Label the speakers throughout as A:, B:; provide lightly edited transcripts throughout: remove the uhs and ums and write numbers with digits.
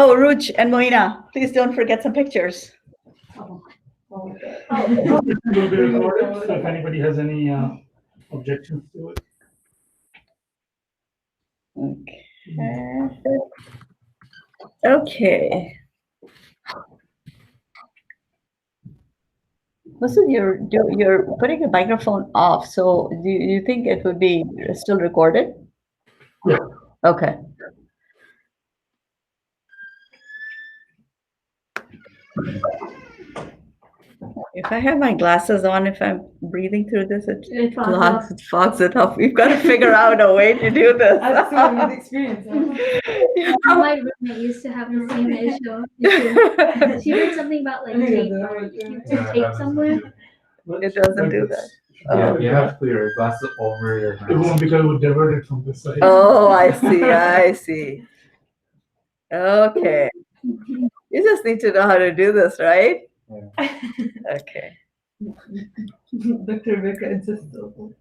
A: Oh, Ruj and Moina, please don't forget some pictures.
B: It will be recorded, so if anybody has any objections to it.
A: Okay. Listen, you're putting the microphone off, so do you think it would be still recorded?
B: Yeah.
A: Okay. If I have my glasses on, if I'm breathing through this, it fogs it up. We've got to figure out a way to do this.
C: That's the experience.
D: My roommate used to have the same issue. She heard something about like tape or you put tape somewhere.
A: It doesn't do that.
E: Yeah, you have to put your glasses over your
B: It won't because we divert it from this side.
A: Oh, I see. I see. Okay. You just need to know how to do this, right?
E: Yeah.
A: Okay.
C: Dr. Rebecca insists also.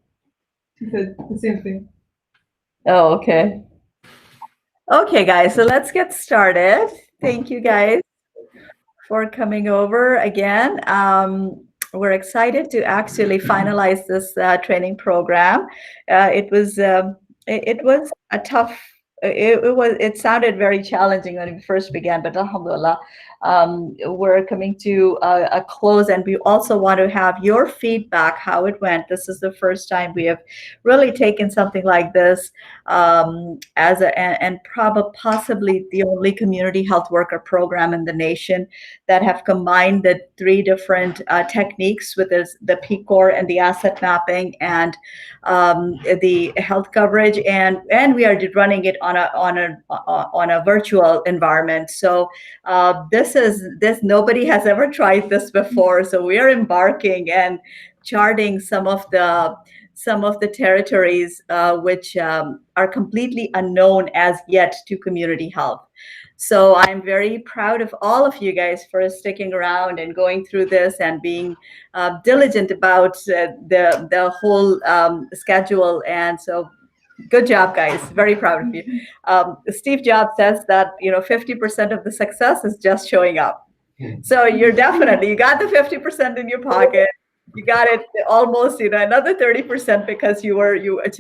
C: She said the same thing.
A: Oh, okay. Okay, guys, so let's get started. Thank you guys for coming over again. We're excited to actually finalize this training program. It was a tough. It sounded very challenging when we first began, but alhamdulillah, we're coming to a close, and we also want to have your feedback, how it went. This is the first time we have really taken something like this as and possibly the only community health worker program in the nation that have combined the three different techniques with the PCOR and the asset mapping and the health coverage, and we are running it on a virtual environment. So this nobody has ever tried this before. So we are embarking and charting some of the territories which are completely unknown as yet to community health. So I'm very proud of all of you guys for sticking around and going through this and being diligent about the whole schedule. And so good job, guys. Very proud of you. Steve Jobs says that 50% of the success is just showing up. So you got the 50% in your pocket. You got it almost, another 30% because you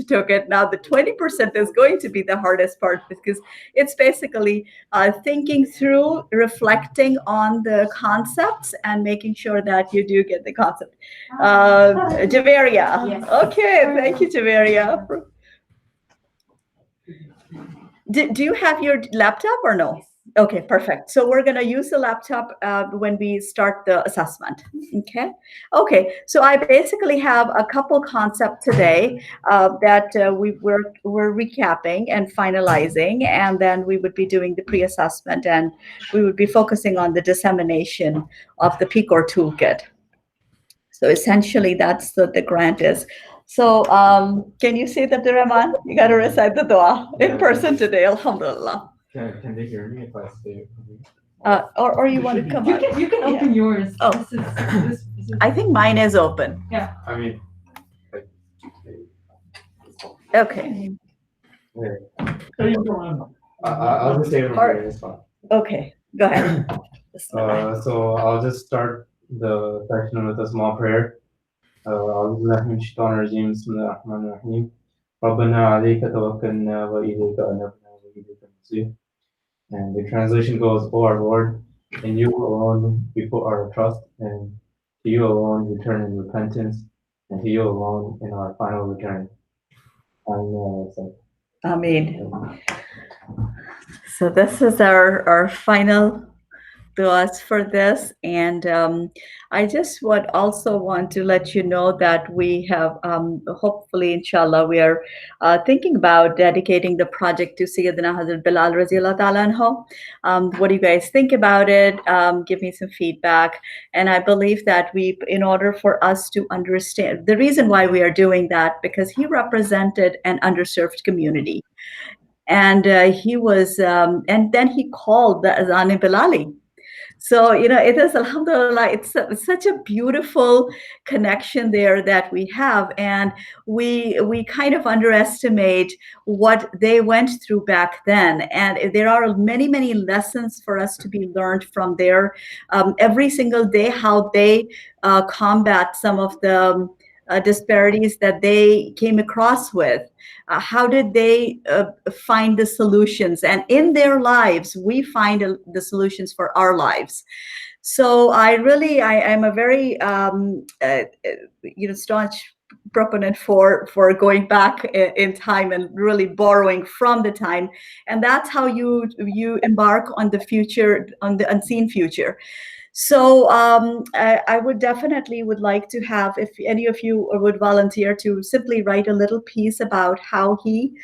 A: took it. Now the 20% is going to be the hardest part because it's basically thinking through, reflecting on the concepts, and making sure that you do get the concept. Javaria.
C: Yes.
A: Okay, thank you, Javaria. Do you have your laptop or no? Okay, perfect. So we're going to use the laptop when we start the assessment. Okay. So I basically have a couple concepts today that we're recapping and finalizing, and then we would be doing the pre-assessment, and we would be focusing on the dissemination of the PCOR toolkit. So essentially, that's what the grant is. So can you say that, Rahman? You got to recite the dua in person today, alhamdulillah.
E: Can they hear me if I say?
A: Or you want to come on?
C: You can open yours.
A: Oh.
C: This is
A: I think mine is open.
C: Yeah.
E: I mean,
A: Okay.
E: I'll just say it from this spot.
A: Okay, go ahead.
E: So I'll just start the section with a small prayer. أعوذ بالله من الشيطان الرجيم بسم الله الرحمن الرحيم ربنا عليك توكلنا وإليك أنبنا وإليك المصير. And the translation goes, "O our Lord, in you alone we put our trust, and to you alone we turn in repentance, and to you alone in our final return."
A: Ameen. So this is our final duas for this, and I just would also want to let you know that we have hopefully, inshallah, we are thinking about dedicating the project to Sayyidina Hazrat Bilal Raziyallahu Ta'ala anhu. What do you guys think about it? Give me some feedback. And I believe that in order for us to understand, the reason why we are doing that, because he represented an underserved community. And he was, and then he called the Azan-e Bilali. So, it is, alhamdulillah, it's such a beautiful connection there that we have. And we kind of underestimate what they went through back then. And there are many, many lessons for us to be learned from there every single day, how they combat some of the disparities that they came across with. How did they find the solutions? And in their lives, we find the solutions for our lives. So I'm a very, staunch proponent for going back in time and really borrowing from the time. And that's how you embark on the future, on the unseen future. So I would definitely would like to have, if any of you would volunteer to simply write a little piece about how he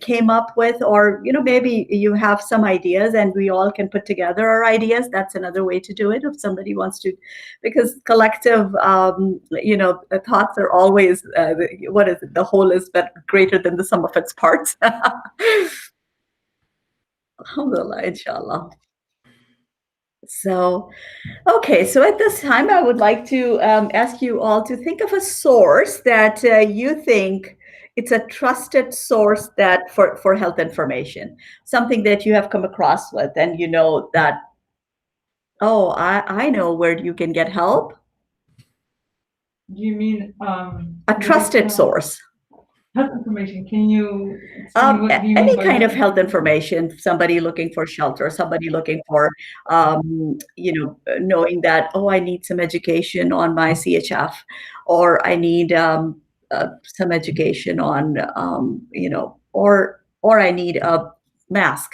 A: came up with, or maybe you have some ideas and we all can put together our ideas. That's another way to do it if somebody wants to, because collective thoughts are always what is it? The whole is greater than the sum of its parts. Alhamdulillah, inshallah. So, okay, so at this time, I would like to ask you all to think of a source that you think it's a trusted source that for health information, something that you have come across with, and you know that, oh, I know where you can get help.
C: Do you mean
A: A trusted source?
C: health information? Can you explain what do you mean
A: Any
C: by
A: kind of health information, somebody looking for shelter, somebody looking for, knowing that, oh, I need some education on my CHF, or I need some education on, or I need a mask.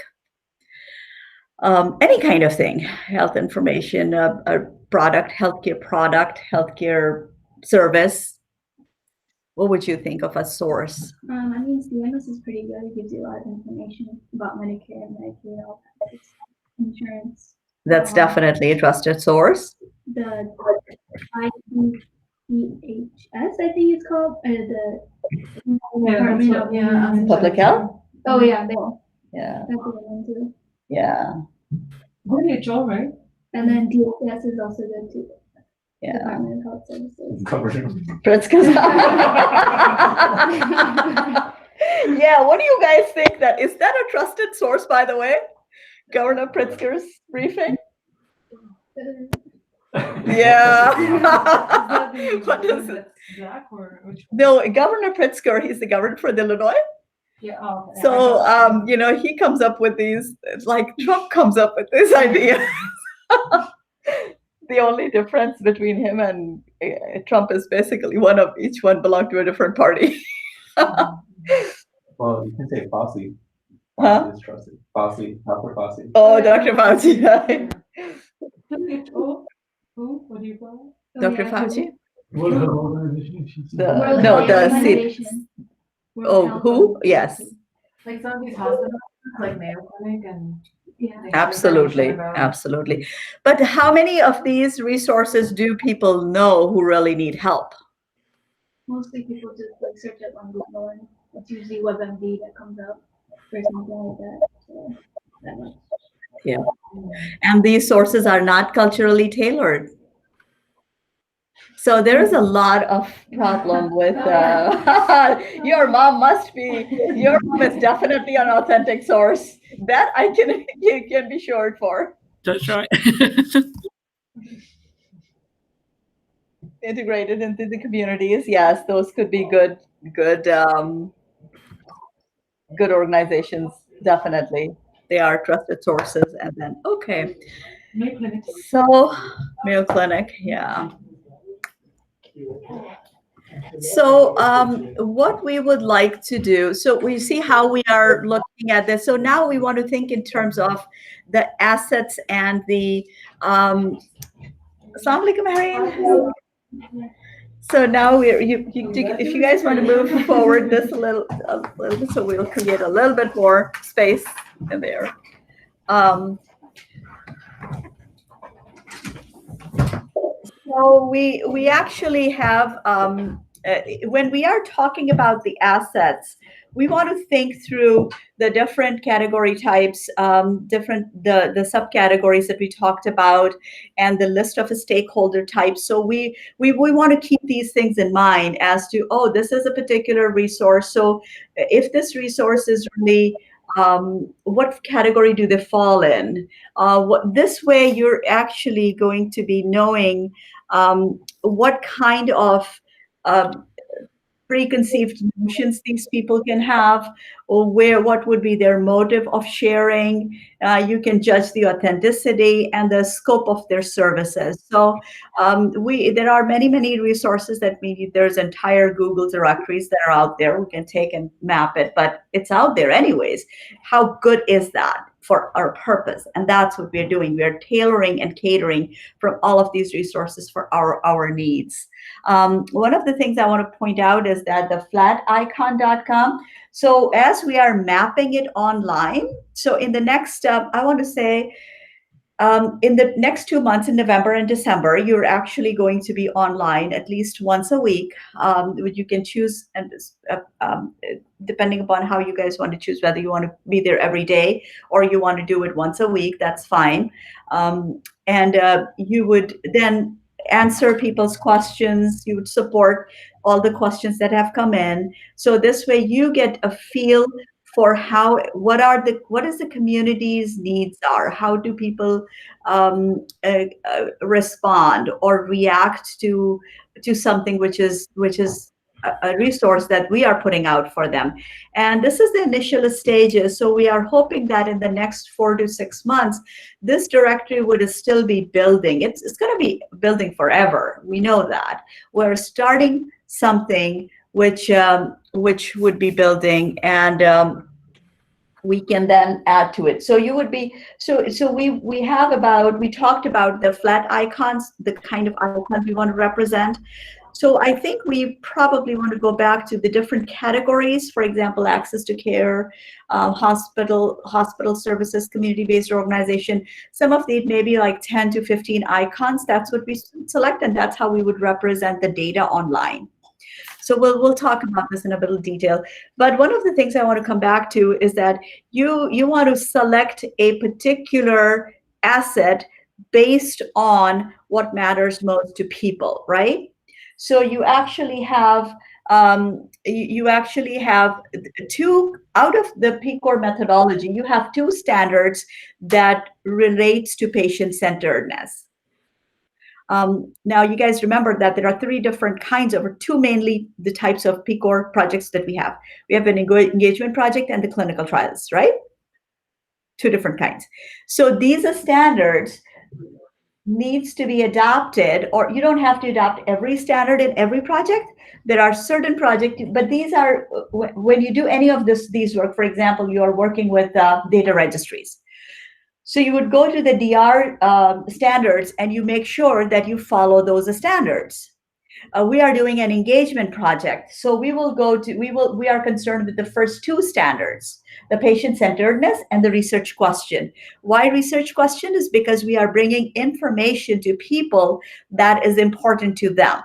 A: Any kind of thing, health information, a product, healthcare service. What would you think of a source?
D: I mean, CMS is pretty good. It gives you a lot of information about Medicare, Medicaid, all kinds of insurance.
A: That's definitely a trusted source.
D: The ICHS, I think it's called, the Department of
A: Public health?
D: Oh yeah,
A: Yeah.
D: that's a good one too.
A: Yeah.
C: WHO, right?
D: And then DHS is also good too.
A: Yeah.
D: Department of Health Services.
A: Pritzker's. Yeah, what do you guys think? Is that a trusted source, by the way? Governor Pritzker's briefing? Yeah. What is it?
C: Black or which one?
A: No, Governor Pritzker, he's the governor for Illinois.
C: Yeah. Oh, yeah.
A: So, he comes up with these, like Trump comes up with this idea. The only difference between him and Trump is basically each one belonged to a different party.
E: Well, you can say Fossey.
A: Huh?
E: Is trusted. Fossey, Dr. Fossey.
A: Oh, Dr. Fauci. Right?
C: WHO? Who? What do you call it?
A: Dr. Fauci?
B: World Health Organization. she said.
A: The- no, the
D: Organization.
A: Oh, who? Yes,
F: Like some of these hospitals, like Mayo Clinic and.
D: Yeah.
F: they
A: absolutely,
F: about-
A: absolutely. But how many of these resources do people know who really need help?
D: Mostly people just like search it on Google, and it's usually WebMD that comes up or something like that. So that much.
A: And these sources are not culturally tailored. So there is a lot of problem with your mom is definitely an authentic source. That you can be sure for.
G: That's right.
A: Integrated into the communities. Yes, those could be good organizations. Definitely. They are trusted sources. And then, okay.
C: Mayo Clinic.
A: So Mayo Clinic, yeah. So what we would like to do, so we see how we are looking at this. So now we want to think in terms of the assets and the, Assalamu alaikum, Hareen. So now if you guys want to move forward this a little bit, so we'll create a little bit more space in there. So we actually have, when we are talking about the assets, we want to think through the different category types, the subcategories that we talked about, and the list of stakeholder types. So we want to keep these things in mind as to, oh, this is a particular resource. So if this resource is really, what category do they fall in? This way, you're actually going to be knowing what kind of preconceived notions these people can have, or what would be their motive of sharing. You can judge the authenticity and the scope of their services. So there are many resources that maybe there's entire Google directories that are out there. We can take and map it, but it's out there anyways. How good is that for our purpose? And that's what we're doing. We're tailoring and catering from all of these resources for our needs. One of the things I want to point out is that the flaticon.com. So as we are mapping it online, so in the next, I want to say, in the next 2 months, in November and December, you're actually going to be online at least once a week. You can choose, and depending upon how you guys want to choose, whether you want to be there every day or you want to do it once a week, that's fine. And you would then answer people's questions. You would support all the questions that have come in. So this way you get a feel for what is the community's needs are. How do people respond or react to something which is a resource that we are putting out for them. And this is the initial stages. So we are hoping that in the next 4 to 6 months, this directory would still be building. It's going to be building forever. We know that. We're starting something which would be building, and we can then add to it. So you would be, so we talked about the flat icons, the kind of icons we want to represent. So I think we probably want to go back to the different categories. For example, access to care, hospital services, community-based organization. Some of these maybe like 10 to 15 icons. That's what we select, and that's how we would represent the data online. So we'll talk about this in a little detail. But one of the things I want to come back to is that you want to select a particular asset based on what matters most to people, right? So you actually have two out of the PCOR methodology. You have 2 standards that relates to patient-centeredness. Now, you guys remember that there are 3 different kinds of, or 2 mainly, the types of PCOR projects that we have. We have an engagement project and the clinical trials, right? 2 different kinds. So these are standards needs to be adopted, or you don't have to adopt every standard in every project. There are certain projects, but these are, when you do any of these work, for example, you are working with data registries. So you would go to the DR standards and you make sure that you follow those standards. We are doing an engagement project. So we are concerned with the first 2 standards, the patient-centeredness and the research question. Why research question? Is because we are bringing information to people that is important to them.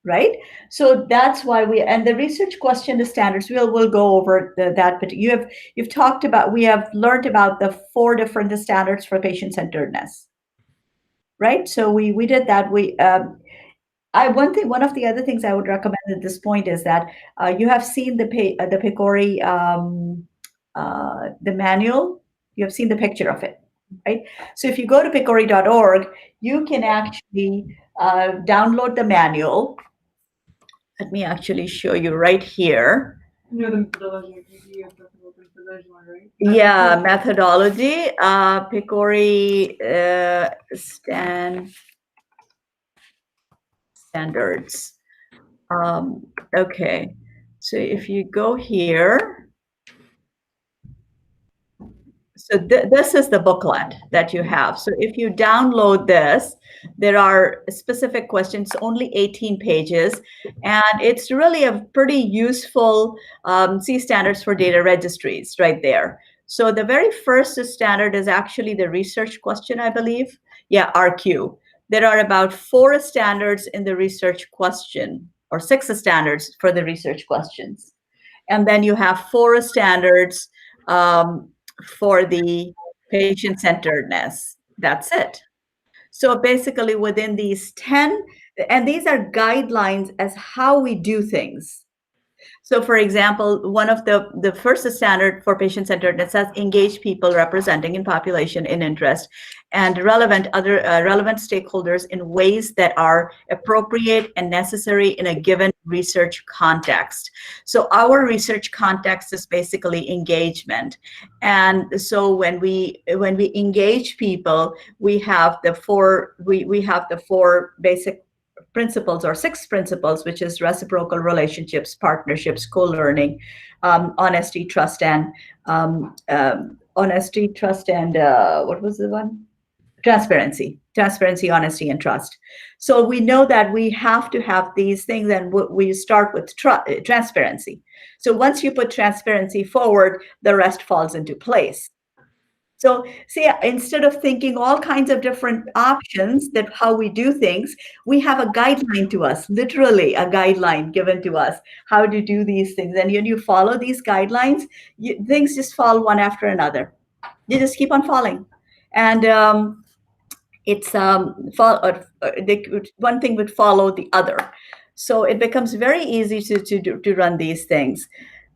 A: Right? So that's why and the research question, the standards, we'll go over that, but you've talked about, we have learned about the 4 different standards for patient-centeredness, right? So we did that. One of the other things I would recommend at this point is that you have seen the PCORI, the manual. You have seen the picture of it, right? So if you go to PCORI.org, you can actually download the manual. Let me actually show you right here.
C: You know the methodology, you have talked about the methodology one, right?
A: Yeah, methodology, PCORI standards. Okay, so if you go here, so this is the booklet that you have. So if you download this, there are specific questions, only 18 pages, and it's really a pretty useful C standards for data registries right there. So the very first standard is actually the research question, I believe. Yeah, RQ. There are about 4 standards in the research question, or 6 standards for the research questions. And then you have 4 standards for the patient-centeredness. That's it. So basically within these 10, and these are guidelines as how we do things. So for example, one of the first standard for patient-centeredness says engage people representing in population in interest and relevant stakeholders in ways that are appropriate and necessary in a given research context. So our research context is basically engagement. And so when we engage people, we have the four basic principles, or 6 principles, which is reciprocal relationships, partnerships, co-learning, honesty, trust, and what was the one? Transparency, honesty, and trust. So we know that we have to have these things, and we start with transparency. So once you put transparency forward, the rest falls into place. So see, instead of thinking all kinds of different options that how we do things, we have a guideline to us, literally a guideline given to us how to do these things. And when you follow these guidelines, things just fall one after another. You just keep on falling. And it's one thing would follow the other. So it becomes very easy to run these things.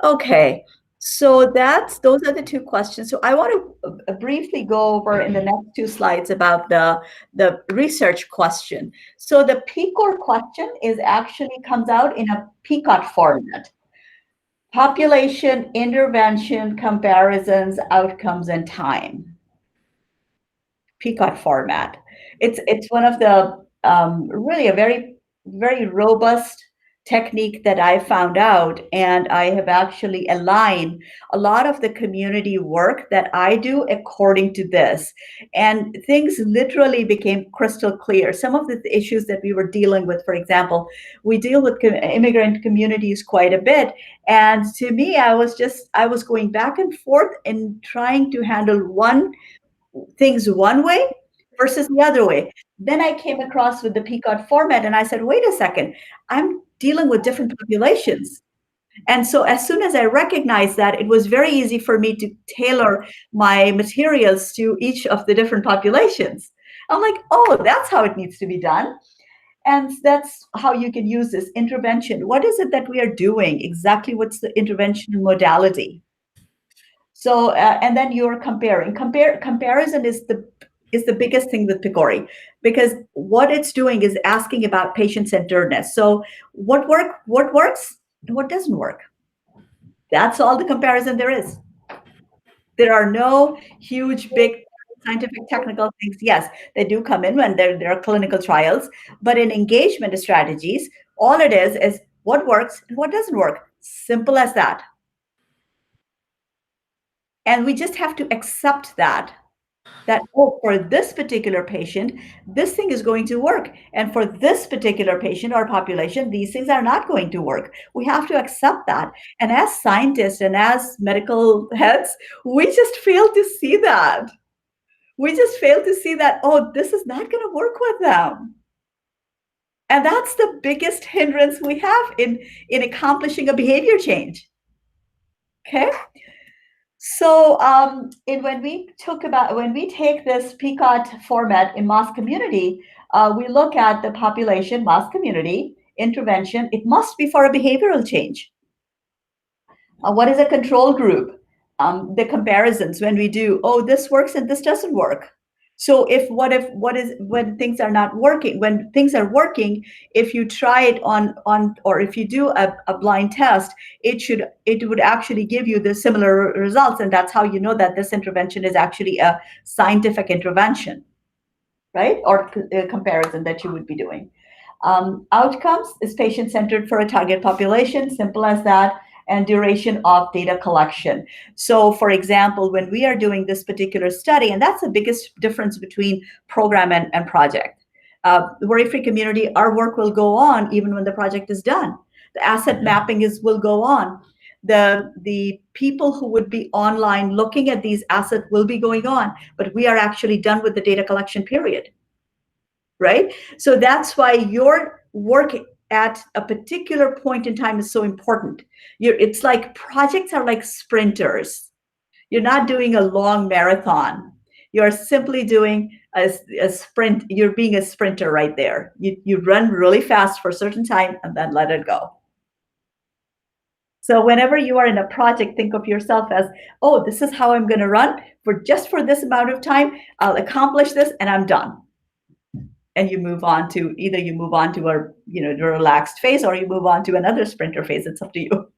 A: Okay. So those are the 2 questions. So I want to briefly go over in the next 2 slides about the research question. So the PCOR question comes out in a PCOT format: population, intervention, comparisons, outcomes, and time. PCOT format. It's one of the really a very, very robust technique that I found out, and I have actually aligned a lot of the community work that I do according to this, and things literally became crystal clear. Some of the issues that we were dealing with, for example, we deal with immigrant communities quite a bit, and to me, I was going back and forth and trying to handle things one way versus the other way. Then I came across with the PCOT format, and I said, wait a second, I'm dealing with different populations. And so as soon as I recognized that, it was very easy for me to tailor my materials to each of the different populations. I'm like, oh, that's how it needs to be done. And that's how you can use this intervention. What is it that we are doing? Exactly what's the intervention modality? So, and then you're comparing. Comparison is the biggest thing with PCORI, because what it's doing is asking about patient-centeredness. So what works and what doesn't work? That's all the comparison there is. There are no huge, big scientific technical things. Yes, they do come in when there are clinical trials, but in engagement strategies, all it is what works and what doesn't work. Simple as that. And we just have to accept that, oh, for this particular patient, this thing is going to work. And for this particular patient or population, these things are not going to work. We have to accept that. And as scientists and as medical heads, we just fail to see that. We just fail to see that, oh, this is not going to work with them. And that's the biggest hindrance we have in accomplishing a behavior change. Okay. So when we take this PCOT format in MOS community, we look at the population, MOS community, intervention. It must be for a behavioral change. What is a control group? The comparisons when we do, oh, this works and this doesn't work. So when things are not working, when things are working, if you try it on or if you do a blind test, it would actually give you the similar results, and that's how you know that this intervention is actually a scientific intervention, right? Or a comparison that you would be doing. Outcomes is patient-centered for a target population, simple as that, and duration of data collection. So for example, when we are doing this particular study, and that's the biggest difference between program and project. Worry-free community, our work will go on even when the project is done. The asset mapping will go on. The people who would be online looking at these assets will be going on, but we are actually done with the data collection period. Right? So that's why your work at a particular point in time is so important. It's like projects are like sprinters. You're not doing a long marathon. You're simply doing a sprint. You're being a sprinter right there. You run really fast for a certain time and then let it go. So whenever you are in a project, think of yourself as, oh, this is how I'm going to run for this amount of time. I'll accomplish this and I'm done. And you move on to either a the relaxed phase or you move on to another sprinter phase. It's up to you.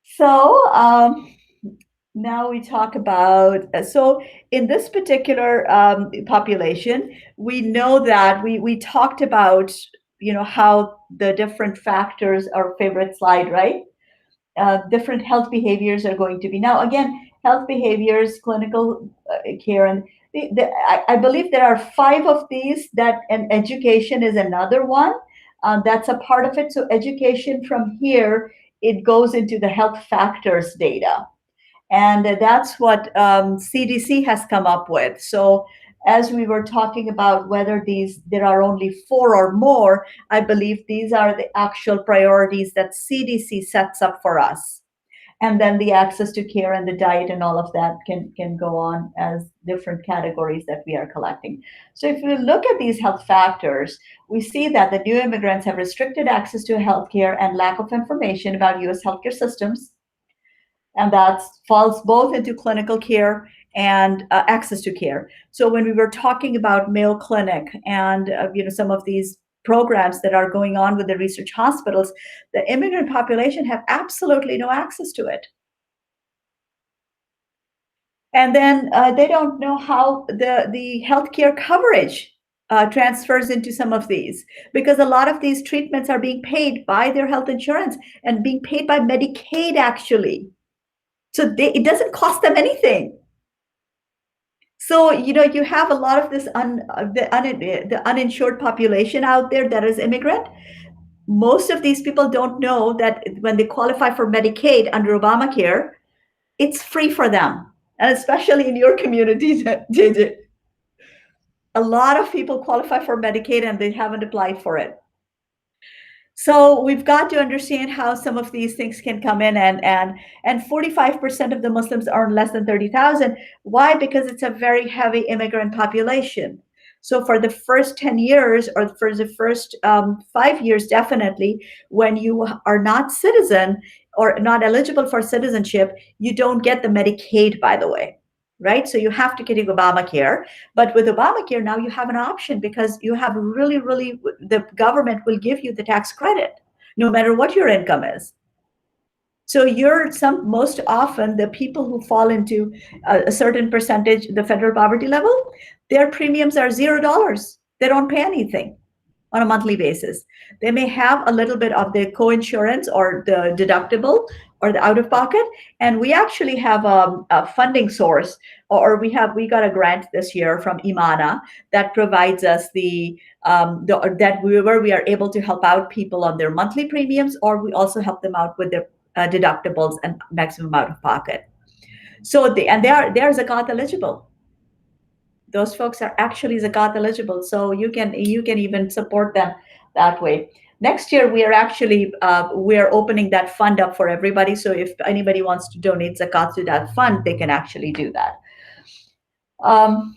A: So now we talk about, so in this particular population, we know that we talked about, how the different factors, our favorite slide, right? Different health behaviors are going to be. Now, again, health behaviors, clinical care, and I believe there are 5 of these and education is another one. That's a part of it. So education from here, it goes into the health factors data. And that's what CDC has come up with. So as we were talking about whether there are only 4 or more, I believe these are the actual priorities that CDC sets up for us. And then the access to care and the diet and all of that can go on as different categories that we are collecting. So if we look at these health factors, we see that the new immigrants have restricted access to healthcare and lack of information about U.S. healthcare systems. And that falls both into clinical care and access to care. So when we were talking about Mayo Clinic and some of these programs that are going on with the research hospitals, the immigrant population have absolutely no access to it. And then they don't know how the healthcare coverage transfers into some of these, because a lot of these treatments are being paid by their health insurance and being paid by Medicaid, actually. So it doesn't cost them anything. So, you have a lot of this the uninsured population out there that is immigrant. Most of these people don't know that when they qualify for Medicaid under Obamacare, it's free for them. And especially in your community, JJ. A lot of people qualify for Medicaid and they haven't applied for it. So we've got to understand how some of these things can come in, and 45% of the Muslims earn less than 30,000. Why? Because it's a very heavy immigrant population. So for the first 10 years or for the first 5 years, definitely, when you are not citizen or not eligible for citizenship, you don't get the Medicaid, by the way. Right? So you have to get Obamacare. But with Obamacare, now you have an option because you have really, the government will give you the tax credit, no matter what your income is. So most often the people who fall into a certain percentage, the federal poverty level, their premiums are $0. They don't pay anything on a monthly basis. They may have a little bit of the co-insurance or the deductible or the out-of-pocket, and we actually have a funding source, or we got a grant this year from Imana that provides us where we are able to help out people on their monthly premiums, or we also help them out with their deductibles and maximum out-of-pocket. So they are Zakat eligible. Those folks are actually Zakat eligible, so you can even support them that way. Next year, we are opening that fund up for everybody. So if anybody wants to donate Zakat to that fund, they can actually do that. And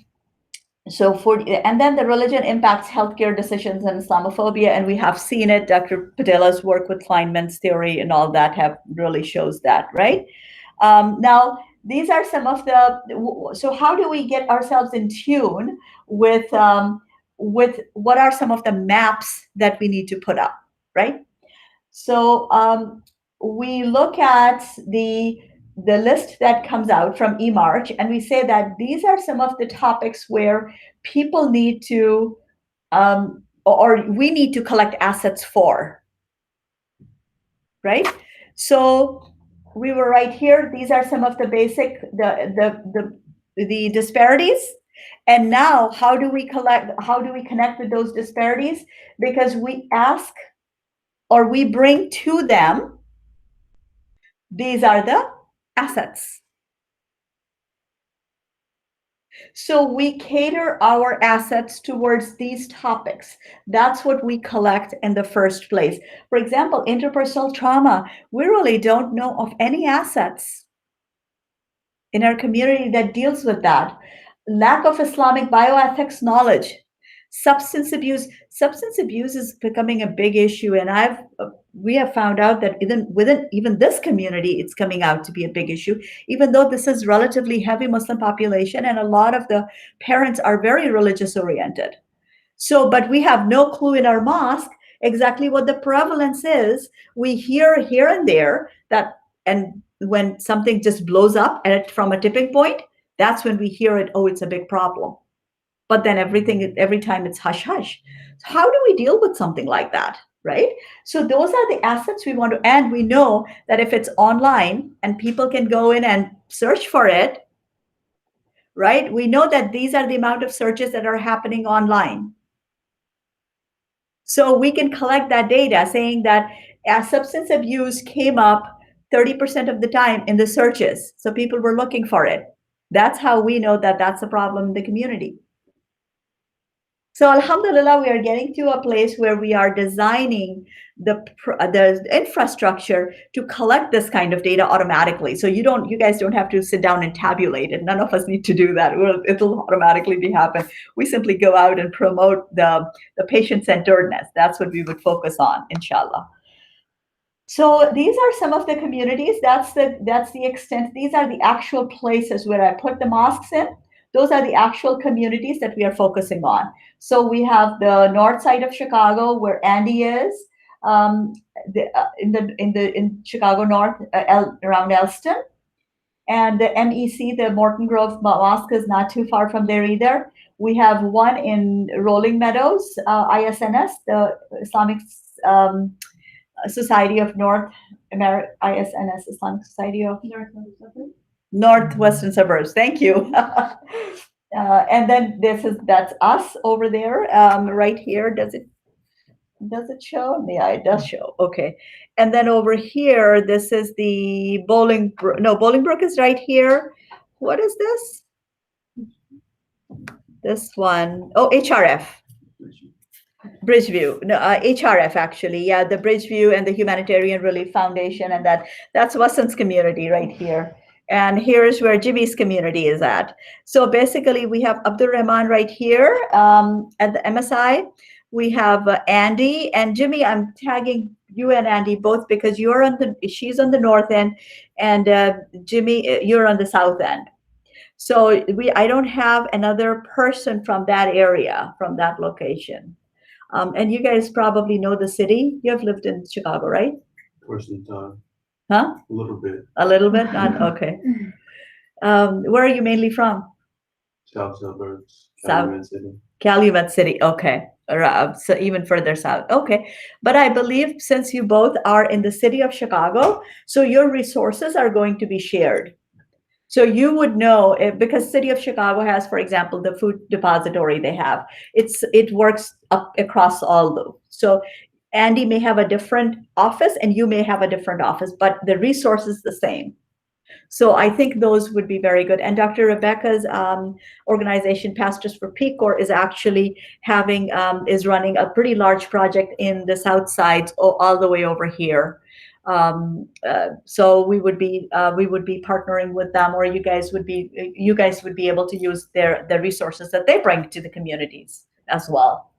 A: then the religion impacts healthcare decisions and Islamophobia, and we have seen it. Dr. Padela's work with Kleinman's theory and all that really shows that, right? Now, these are some of so how do we get ourselves in tune with what are some of the maps that we need to put up, right? So we look at the list that comes out from eMarch, and we say that these are some of the topics where people need to, or we need to collect assets for, right? So we were right here. These are some of the basic, the disparities. And now how do we connect with those disparities? Because we ask, or we bring to them, these are the assets. So we cater our assets towards these topics. That's what we collect in the first place. For example, interpersonal trauma, we really don't know of any assets in our community that deals with that. Lack of Islamic bioethics knowledge, substance abuse is becoming a big issue, and we have found out that within even this community, it's coming out to be a big issue, even though this is relatively heavy Muslim population, and a lot of the parents are very religious oriented. So, but we have no clue in our mosque exactly what the prevalence is. We hear here and there that, and when something just blows up and from a tipping point, that's when we hear it, oh, it's a big problem. But then every time it's hush hush. So how do we deal with something like that? Right? So those are the assets we want to, and we know that if it's online and people can go in and search for it, right? We know that these are the amount of searches that are happening online. So we can collect that data saying that as substance abuse came up 30% of the time in the searches. So people were looking for it. That's how we know that that's a problem in the community. So alhamdulillah, we are getting to a place where we are designing the infrastructure to collect this kind of data automatically. So you guys don't have to sit down and tabulate it. None of us need to do that. It'll automatically be happen. We simply go out and promote the patient-centeredness. That's what we would focus on, inshallah. So these are some of the communities. That's the extent. These are the actual places where I put the mosques in. Those are the actual communities that we are focusing on. So we have the north side of Chicago where Andy is, in Chicago North, around Elston, and the MEC, the Morton Grove Mosque, is not too far from there either. We have one in Rolling Meadows, ISNS, the Islamic Society of North America, ISNS, Islamic Society of Northwestern Suburbs. Thank you. And then that's us over there, right here. Does it show? Yeah, it does show. Okay. And then over here, this is the Bolingbrook. No, Bolingbrook is right here. What is this? This one. Oh, HRF. Bridgeview, no, HRF actually, yeah, the Bridgeview and the Humanitarian Relief Foundation, and that's Wasan's community right here. And here's where Jimmy's community is at. So basically, we have Abdul Rahman right here at the MSI. We have Andy and Jimmy. I'm tagging you and Andy both because she's on the north end, and Jimmy, you're on the south end. So I don't have another person from that area, from that location. And you guys probably know the city. You have lived in Chicago, right?
G: For some time.
A: Huh?
G: A little bit.
A: A little bit? Not okay. Where are you mainly from?
G: South suburbs.
A: South.
G: Calumet City.
A: Calumet City. Okay. So even further south. Okay. But I believe since you both are in the city of Chicago, so your resources are going to be shared. So you would know because City of Chicago has, for example, the food depository they have. It works up across all those. So Andy may have a different office and you may have a different office, but the resource is the same. So I think those would be very good. And Dr. Rebecca's organization, Pastors for Peace Corps, is actually is running a pretty large project in the South Side, all the way over here. So we would be partnering with them, or you guys would be able to use the resources that they bring to the communities as well.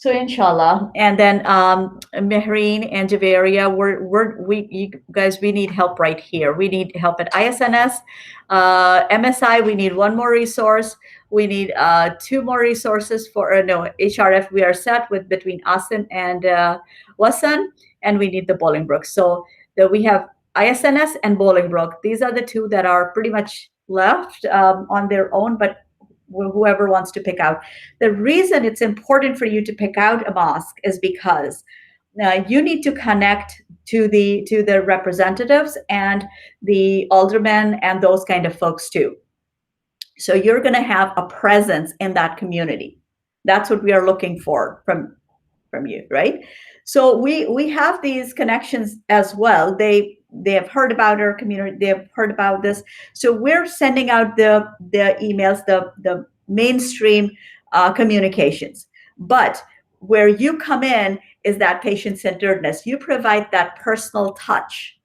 A: So inshallah, and then Mehreen and Javeria, you guys, we need help right here. We need help at ISNS, MSI. We need one more resource. We need 2 more resources for HRF. We are set with between Asim and Wasan, and we need the Bolingbrook. So we have ISNS and Bolingbrook. These are the 2 that are pretty much left on their own, but whoever wants to pick out. The reason it's important for you to pick out a mosque is because you need to connect to the representatives and the aldermen and those kind of folks too. So you're going to have a presence in that community. That's what we are looking for from you, right? So we have these connections as well. They they have heard about our community, they have heard about this. So we're sending out the emails, the mainstream communications. But where you come in is that patient-centeredness. You provide that personal touch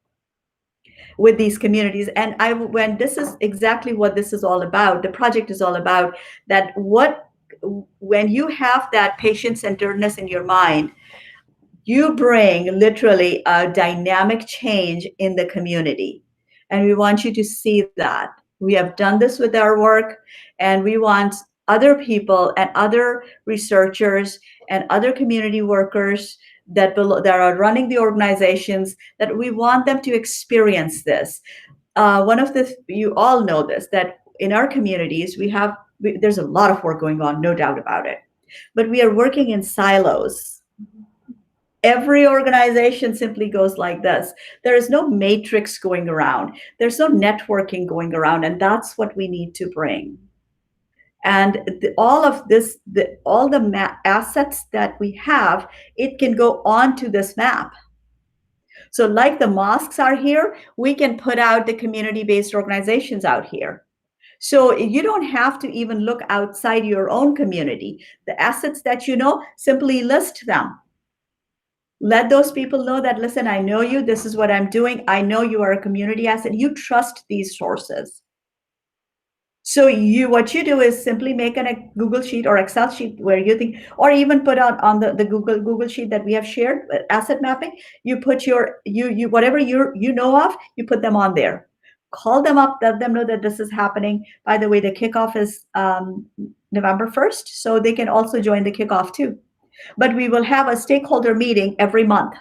A: with these communities. And when this is exactly what this is all about, the project is all about, that when you have that patient-centeredness in your mind, you bring literally a dynamic change in the community. And we want you to see that. We have done this with our work, and we want other people and other researchers and other community workers that are running the organizations, that we want them to experience this. You all know this, that in our communities, there's a lot of work going on, no doubt about it. But we are working in silos. Every organization simply goes like this. There is no matrix going around. There's no networking going around, and that's what we need to bring. And all of this, all the assets that we have, it can go onto this map. So like the mosques are here, we can put out the community-based organizations out here. So you don't have to even look outside your own community. The assets that you know, simply list them. Let those people know that, listen, I know you, this is what I'm doing. I know you are a community asset. You trust these sources. So what you do is simply make a Google sheet or Excel sheet where you think, or even put on the Google sheet that we have shared, asset mapping. You put you whatever you know of, you put them on there. Call them up, let them know that this is happening. By the way, the kickoff is November 1st, so they can also join the kickoff too. But we will have a stakeholder meeting every month.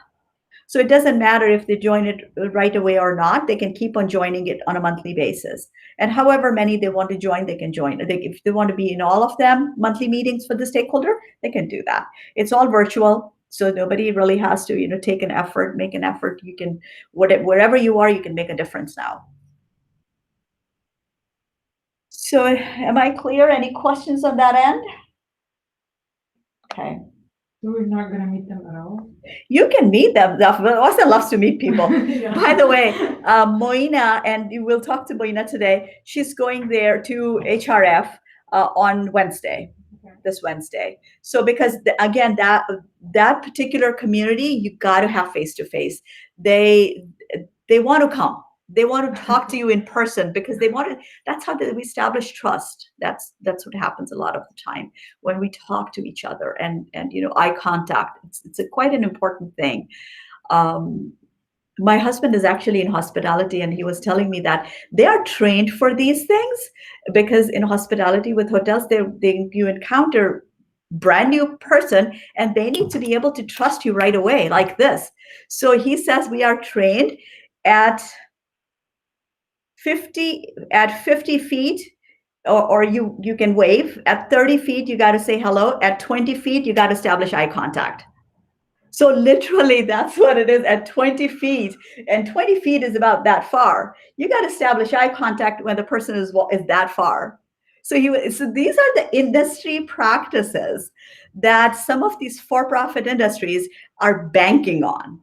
A: So it doesn't matter if they join it right away or not. They can keep on joining it on a monthly basis. And however many they want to join, they can join. If they want to be in all of them monthly meetings for the stakeholder, they can do that. It's all virtual, so nobody really has to, make an effort. You can, wherever you are, you can make a difference now. So am I clear? Any questions on that end? Okay.
C: So we're not gonna meet them at all?
A: You can meet them. Austin loves to meet people.
C: Yeah.
A: By the way, Moina, and we'll talk to Moina today, she's going there to HRF on Wednesday, this Wednesday. So because again, that particular community, you got to have face-to-face. They want to come. They want to talk to you in person because that's how we establish trust. That's what happens a lot of the time when we talk to each other, and eye contact. It's quite an important thing. My husband is actually in hospitality, and he was telling me that they are trained for these things because in hospitality with hotels, you encounter brand new person and they need to be able to trust you right away like this. So he says we are trained at 50 feet, or you can wave. At 30 feet, you got to say hello. At 20 feet, you got to establish eye contact. So literally, that's what it is at 20 feet. And 20 feet is about that far. You got to establish eye contact when the person is that far. So these are the industry practices that some of these for-profit industries are banking on.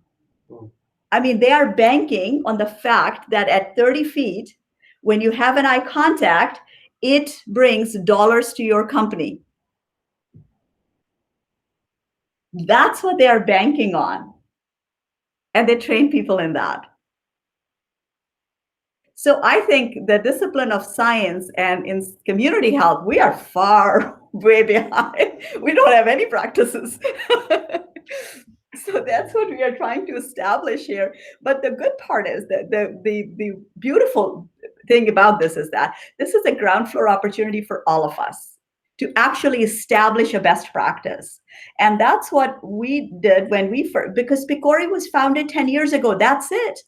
A: I mean, they are banking on the fact that at 30 feet, when you have an eye contact, it brings dollars to your company. That's what they are banking on. And they train people in that. So I think the discipline of science and in community health, we are far way behind. We don't have any practices. So that's what we are trying to establish here. But the good part is that the beautiful thing about this is that this is a ground floor opportunity for all of us to actually establish a best practice. And that's what we did when because PCORI was founded 10 years ago. That's it.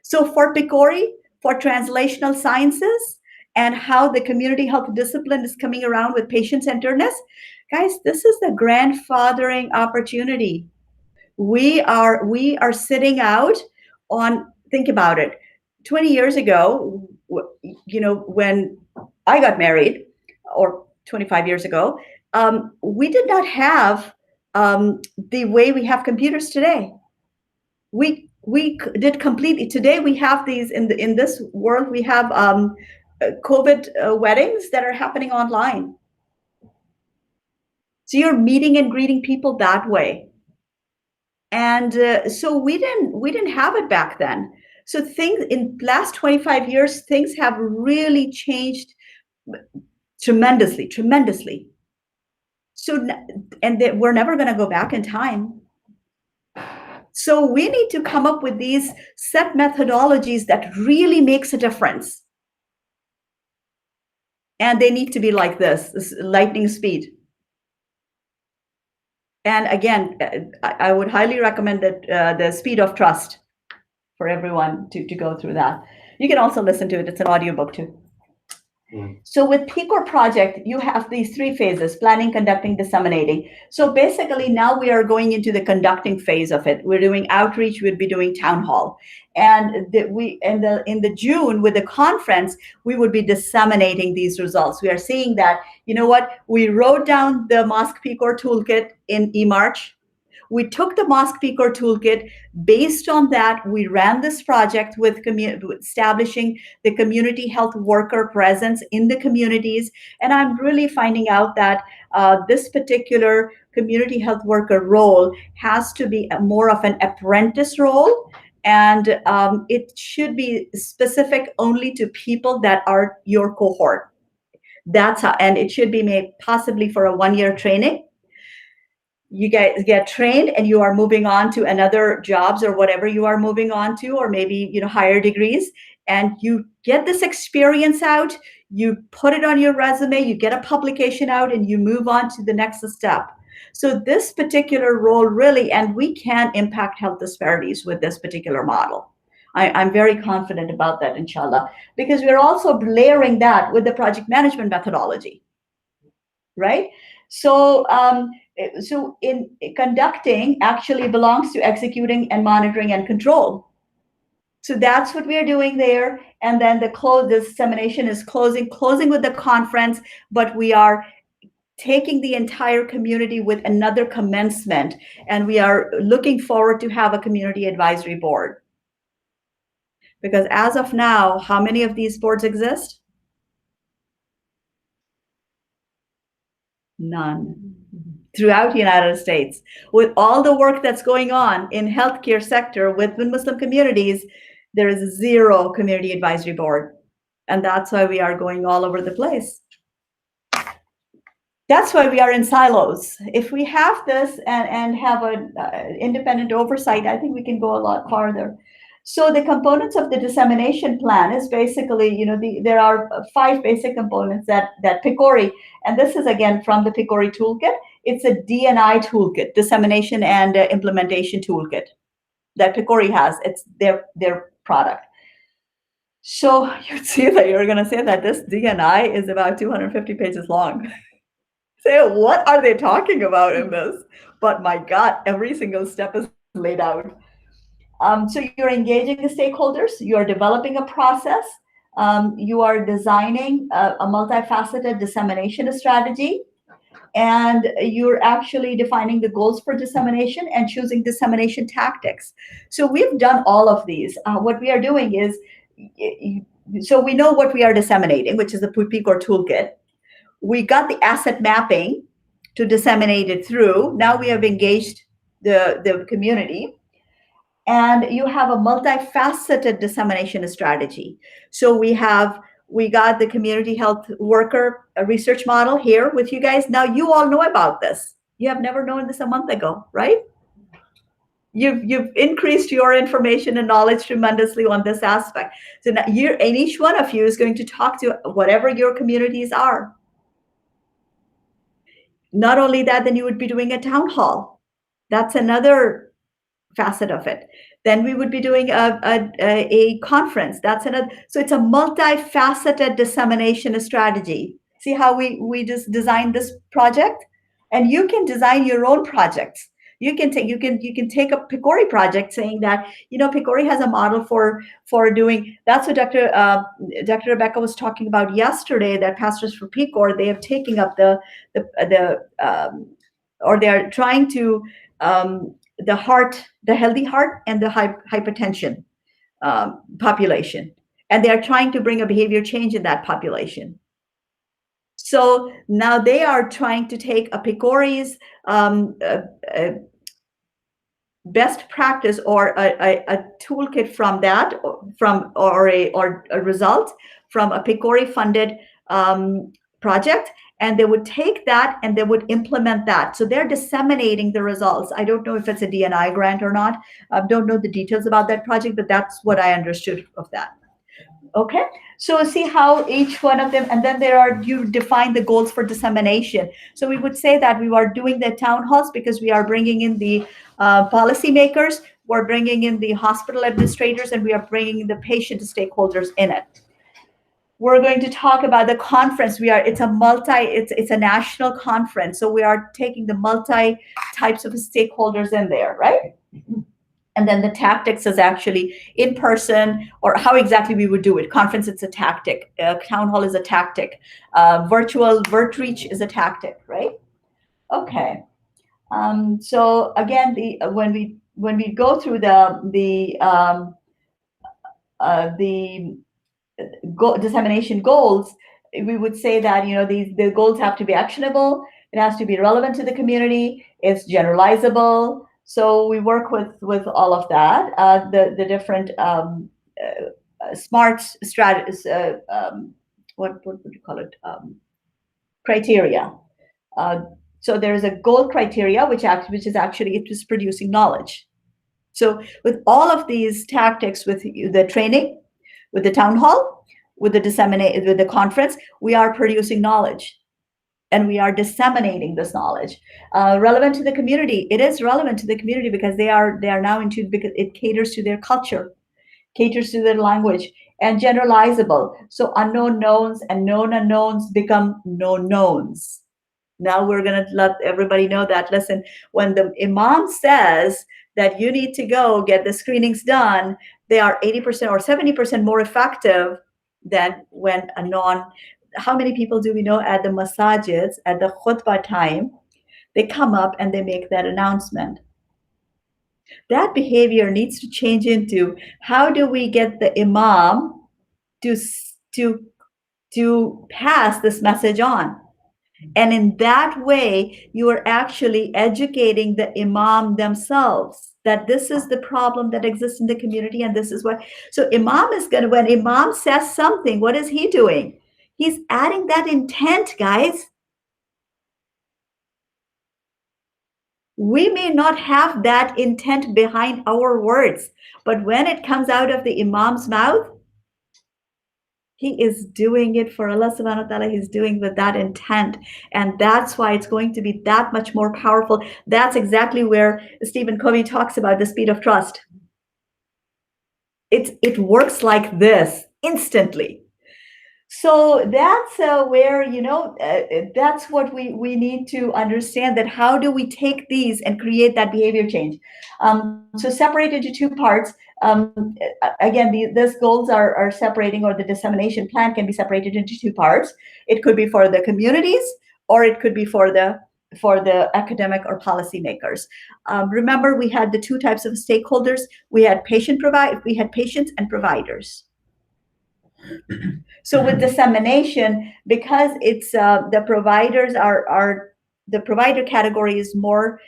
A: So for PCORI, for translational sciences, and how the community health discipline is coming around with patient-centeredness, guys, this is the grandfathering opportunity. We are sitting out on, think about it, 20 years ago, when I got married, or 25 years ago, we did not have the way we have computers today. We did completely. Today we have these in this world. We have COVID weddings that are happening online. So you're meeting and greeting people that way, and so we didn't have it back then. So things in last 25 years, things have really changed tremendously, tremendously. So and we're never going to go back in time. So we need to come up with these set methodologies that really makes a difference. And they need to be like this lightning speed. And again, I would highly recommend that the speed of trust for everyone to go through that. You can also listen to it. It's an audiobook too. So with PCOR project, you have these three phases: planning, conducting, disseminating. So basically now we are going into the conducting phase of it. We're doing outreach, we'll be doing town hall. And in the June with the conference, we would be disseminating these results. We are seeing that, you know what, we wrote down the Mosque PCOR toolkit in eMarch. We took the Mosque PCOR toolkit. Based on that, we ran this project with establishing the community health worker presence in the communities. And I'm really finding out that this particular community health worker role has to be more of an apprentice role. And it should be specific only to people that are your cohort. That's how, and it should be made possibly for a 1-year training. You guys get trained and you are moving on to another jobs or whatever you are moving on to, or maybe, you know, higher degrees, and you get this experience out, you put it on your resume, you get a publication out, and you move on to the next step. So this particular role really, and we can impact health disparities with this particular model. I'm very confident about that, inshallah, because we're also layering that with the project management methodology, right? So so in conducting actually belongs to executing and monitoring and control. So that's what we are doing there. And then the dissemination is closing with the conference, but we are taking the entire community with another commencement. And we are looking forward to have a community advisory board. Because as of now, how many of these boards exist? None. Throughout the United States, with all the work that's going on in healthcare sector with Muslim communities, there is zero community advisory board. And that's why we are going all over the place. That's why we are in silos. If we have this and have an independent oversight, I think we can go a lot farther. So the components of the dissemination plan is basically, you know, there are 5 basic components that PCORI, and this is again from the PCORI toolkit. It's a D&I toolkit, dissemination and implementation toolkit that PCORI has. It's their product. So you'd see that you're going to say that this D&I is about 250 pages long. Say, what are they talking about in this? But my God, every single step is laid out. So you're engaging the stakeholders, you're developing a process, you are designing a multifaceted dissemination strategy, and you're actually defining the goals for dissemination and choosing dissemination tactics. So we've done all of these. What we are doing is, so we know what we are disseminating, which is the PCOR toolkit. We got the asset mapping to disseminate it through. Now we have engaged the community. And you have a multifaceted dissemination strategy. So we got the community health worker research model here with you guys. Now you all know about this. You have never known this a month ago, right? You've increased your information and knowledge tremendously on this aspect. So now and each one of you is going to talk to whatever your communities are. Not only that, then you would be doing a town hall. That's another facet of it. Then we would be doing a conference. That's another. So it's a multifaceted dissemination strategy. See how we just designed this project? And you can design your own projects. You can take a PCORI project saying that, you know, PCORI has a model for doing. That's what Dr. Rebecca was talking about yesterday. That Pastors for PCOR, they have taken up or they are trying to the healthy heart and the hypertension population. And they are trying to bring a behavior change in that population. So now they are trying to take a PCORI's best practice or a toolkit from that, or a result from a PCORI funded project, and they would take that and they would implement that. So they're disseminating the results. I don't know if it's a DNI grant or not. I don't know the details about that project, but that's what I understood of that. Okay, so see how each one of them, and then you define the goals for dissemination. So we would say that we are doing the town halls because we are bringing in the policymakers, we're bringing in the hospital administrators, and we are bringing in the patient stakeholders in it. We're going to talk about the conference. It's a national conference. So we are taking the multi types of stakeholders in there, right? And then the tactics is actually in person, or how exactly we would do it. Conference, it's a tactic. Town hall is a tactic. Virtual Virtreach is a tactic, right? Okay. So again, when we go through the dissemination goals, we would say that the goals have to be actionable. It has to be relevant to the community. It's generalizable. So we work with all of that. The different smart strategies. What would you call it? Criteria. So there is a goal criteria, which is actually it is producing knowledge. So with all of these tactics, with the training, with the town hall, with the conference, we are producing knowledge, and we are disseminating this knowledge. Relevant to the community. It is relevant to the community because they are now into, because it caters to their culture, caters to their language, and generalizable. So unknown knowns and known unknowns become known knowns. Now we're going to let everybody know that, listen, when the imam says that you need to go get the screenings done, they are 80% or 70% more effective than when how many people do we know at the masajids, at the khutbah time, they come up and they make that announcement? That behavior needs to change into, how do we get the imam to pass this message on? And in that way, you are actually educating the imam themselves that this is the problem that exists in the community, and this is what. So imam is going to, when imam says something, what is he doing? He's adding that intent, guys. We may not have that intent behind our words, but when it comes out of the imam's mouth, he is doing it for Allah subhanahu wa ta'ala. He's doing with that intent. And that's why it's going to be that much more powerful. That's exactly where Stephen Covey talks about the speed of trust. It works like this instantly. So that's where, that's what we need to understand, that how do we take these and create that behavior change? So separate into two parts. Again, these goals are separating, or the dissemination plan can be separated into two parts. It could be for the communities, or it could be for the academic or policymakers. Remember, we had the two types of stakeholders. We had patients and providers. So with dissemination, because it's the providers are the provider category is more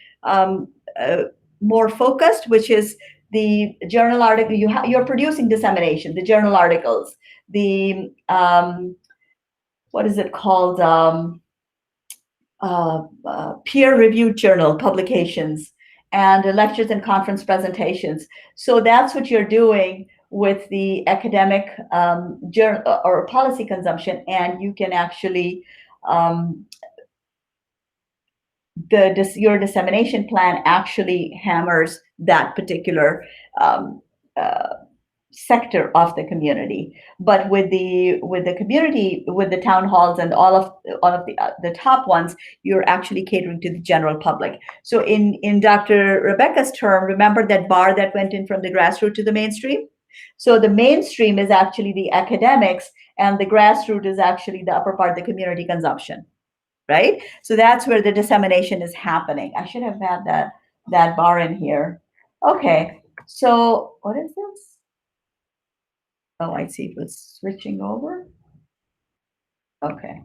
A: focused, which is the journal article. You're producing dissemination, the journal articles, the what is it called, peer-reviewed journal publications, and lectures and conference presentations. So that's what you're doing with the academic journal or policy consumption, and you can actually your dissemination plan actually hammers that particular sector of the community. But with the community, with the town halls and all of the top ones, you're actually catering to the general public. So in Dr. Rebecca's term, remember that bar that went in from the grassroots to the mainstream? So the mainstream is actually the academics, and the grassroots is actually the upper part, the community consumption, right? So that's where the dissemination is happening. I should have had that that bar in here. Okay, so what is this? Oh, I see it was switching over. Okay.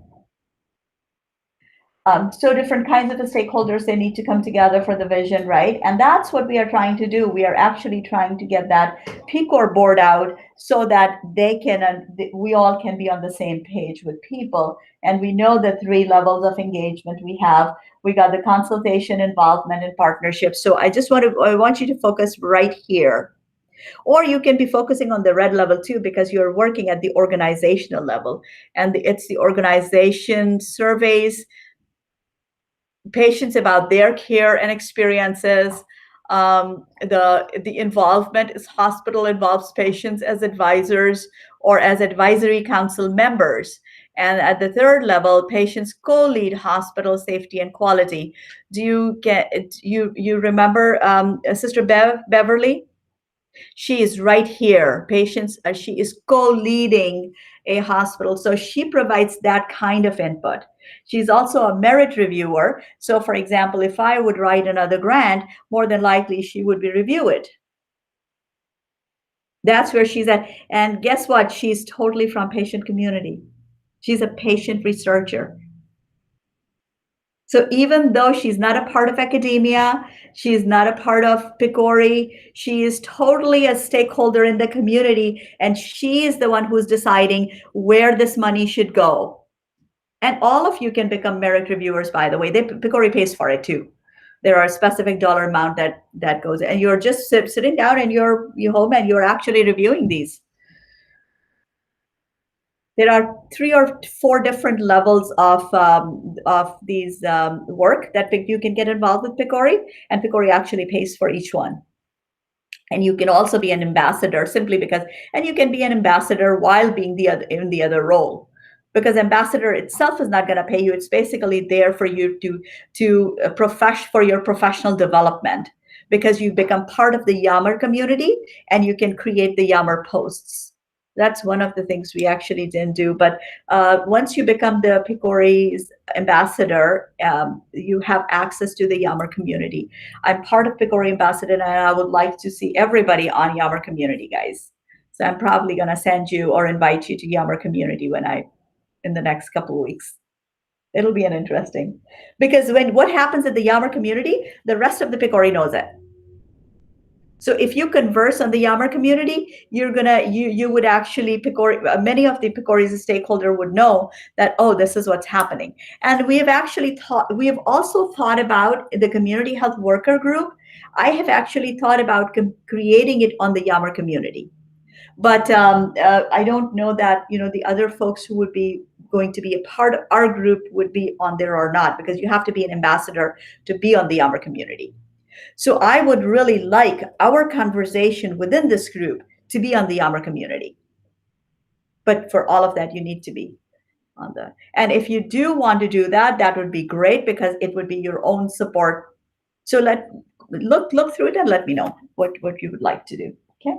A: So different kinds of the stakeholders, they need to come together for the vision, right? And that's what we are trying to do. We are actually trying to get that PCOR board out so that they can, we all can be on the same page with people. And we know the 3 levels of engagement we have. We got the consultation, involvement, and partnership. So I want you to focus right here. Or you can be focusing on the red level too, because you're working at the organizational level. And it's the organization surveys, patients about their care and experiences. The involvement is hospital involves patients as advisors or as advisory council members. And at the 3rd level, patients co-lead hospital safety and quality. Do you get you remember Sister Beverly? She is right here. Patients, she is co-leading a hospital. So she provides that kind of input. She's also a merit reviewer. So for example, if I would write another grant, more than likely she would be review it. That's where she's at. And guess what? She's totally from patient community. She's a patient researcher. So even though she's not a part of academia, she's not a part of PCORI, she is totally a stakeholder in the community, and she is the one who's deciding where this money should go. And all of you can become merit reviewers, by the way. PCORI pays for it too. There are a specific dollar amount that goes, and you're just sitting down and you're home and you're actually reviewing these. There are 3 or 4 different levels of these work that you can get involved with PCORI, and PCORI actually pays for each one. And you can also be an ambassador simply because, and you can be an ambassador while being in the other role, because ambassador itself is not going to pay you. It's basically there for you for your professional development, because you become part of the Yammer community and you can create the Yammer posts. That's one of the things we actually didn't do. But once you become the PCORI's ambassador, you have access to the Yammer community. I'm part of PCORI ambassador, and I would like to see everybody on Yammer community, guys. So I'm probably going to send you or invite you to Yammer community in the next couple of weeks. It'll be an interesting, because what happens at the Yammer community, the rest of the PCORI knows it. So if you converse on the Yammer community, you would actually, many of the PCORI's stakeholder would know that, oh, this is what's happening. And we have also thought about the community health worker group. I have actually thought about creating it on the Yammer community. But I don't know that, the other folks who would be going to be a part of our group would be on there or not, because you have to be an ambassador to be on the Yammer community. So I would really like our conversation within this group to be on the Yammer community. But for all of that, you need to be on that. And if you do want to do that, that would be great, because it would be your own support. So look through it and let me know what you would like to do. Okay.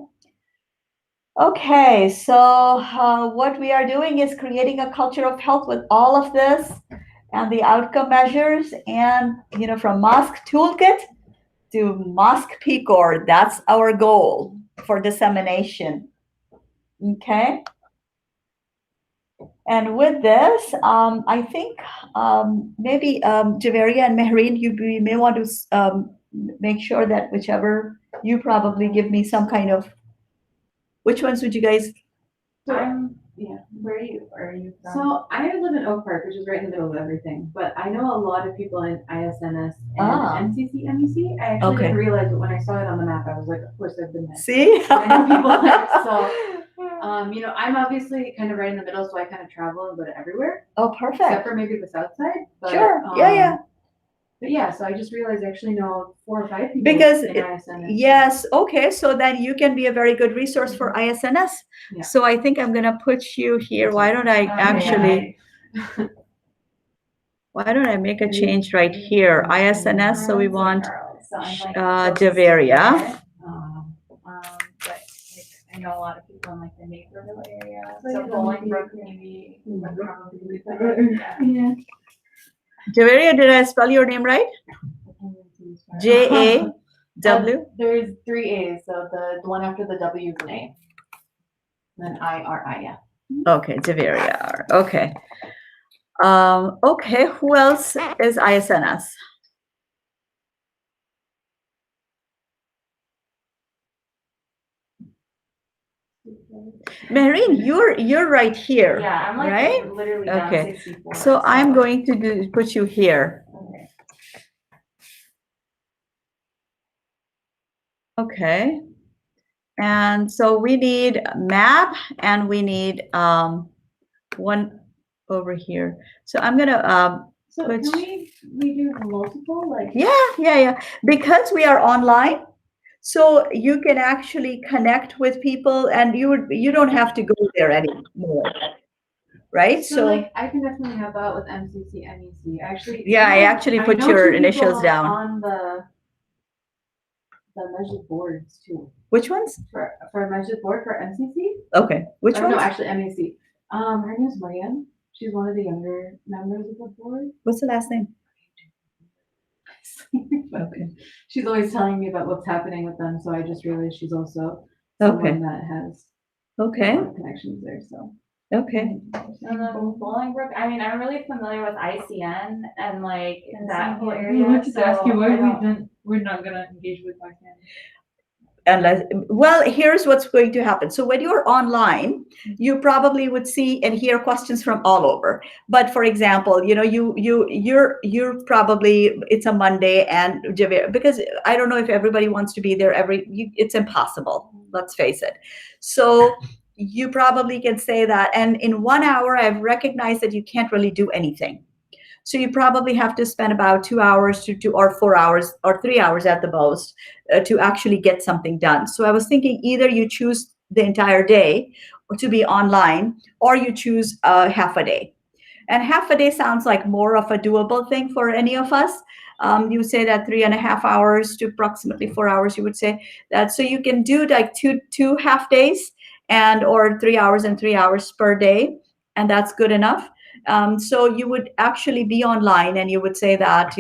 A: Okay, so what we are doing is creating a culture of health with all of this and the outcome measures, and from MOSC toolkit to MOSC PCOR. That's our goal for dissemination. Okay. And with this, I think maybe Javeria and Mehreen, you may want to make sure that whichever you probably give me some kind of. Which ones would you guys?
F: Yeah, where are you from? So I live in Oak Park, which is right in the middle of everything. But I know a lot of people in ISNS and MCC, MEC. I actually didn't realize, but when I saw it on the map, I was like, of course I've been there.
A: See?
F: So I know people there. So, I'm obviously kind of right in the middle, so I kind of travel and go to everywhere.
A: Oh, perfect.
F: Except for maybe the south side. But,
A: sure. Yeah.
F: But yeah, so I just realized I actually know 4 or 5 people
A: because
F: in ISNS.
A: Yes, okay, so then you can be a very good resource for ISNS.
F: Yeah.
A: So I think I'm gonna put you here. Why don't I why don't I make a change right here? ISNS, so we want Javeria.
F: But I know a lot of people in the Naperville area, so Bolingbrook maybe would probably be better.
A: Yeah. Javeria, did I spell your name right? JAW?
F: There's 3 A's, so the one after the W is an A. Then IRIF.
A: Okay, Javier. Okay. Okay, who else is ISNS? Maureen, you're right here.
F: Yeah, I'm like
A: right?
F: literally down
A: Okay.
F: 64.
A: So I'm going to put you here.
F: Okay.
A: Okay. And so we need map and we need one over here. So I'm gonna
F: So
A: which-
F: can we do multiple like?
A: yeah. Because we are online, so you can actually connect with people and you don't have to go there anymore. Right?
F: So like I can definitely help out with MCC, MEC. Actually,
A: yeah, I actually put
F: know
A: your
F: 2
A: initials
F: people
A: down.
F: on the measured boards too.
A: Which ones?
F: For a measured board for MCC?
A: Okay. Which
F: Or
A: ones?
F: no, actually MEC. Her name's Marianne. She's one of the younger members of the board.
A: What's the last name? Okay.
F: She's always telling me about what's happening with them, so I just realized she's also
A: Okay.
F: someone that has
A: Okay.
F: a lot of connections there. So
A: Okay.
H: And then Bolingbrook, I mean, I'm really familiar with ICN and like that whole
C: I
H: area.
C: wanted to ask you
H: so
C: why
H: I don't-
C: we're not gonna engage with ICANN.
A: Unless, well, here's what's going to happen. So when you're online, you probably would see and hear questions from all over. But for example, you're probably, it's a Monday and Javier, because I don't know if everybody wants to be there it's impossible. Let's face it. So you probably can say that. And in 1 hour, I've recognized that you can't really do anything. So you probably have to spend about 2 hours or 4 hours or 3 hours at the most to actually get something done. So I was thinking either you choose the entire day to be online or you choose half a day. And half a day sounds like more of a doable thing for any of us. You say that 3.5 hours to approximately 4 hours, you would say that. So you can do like two half days or 3 hours and 3 hours per day. And that's good enough. So you would actually be online and you would say that,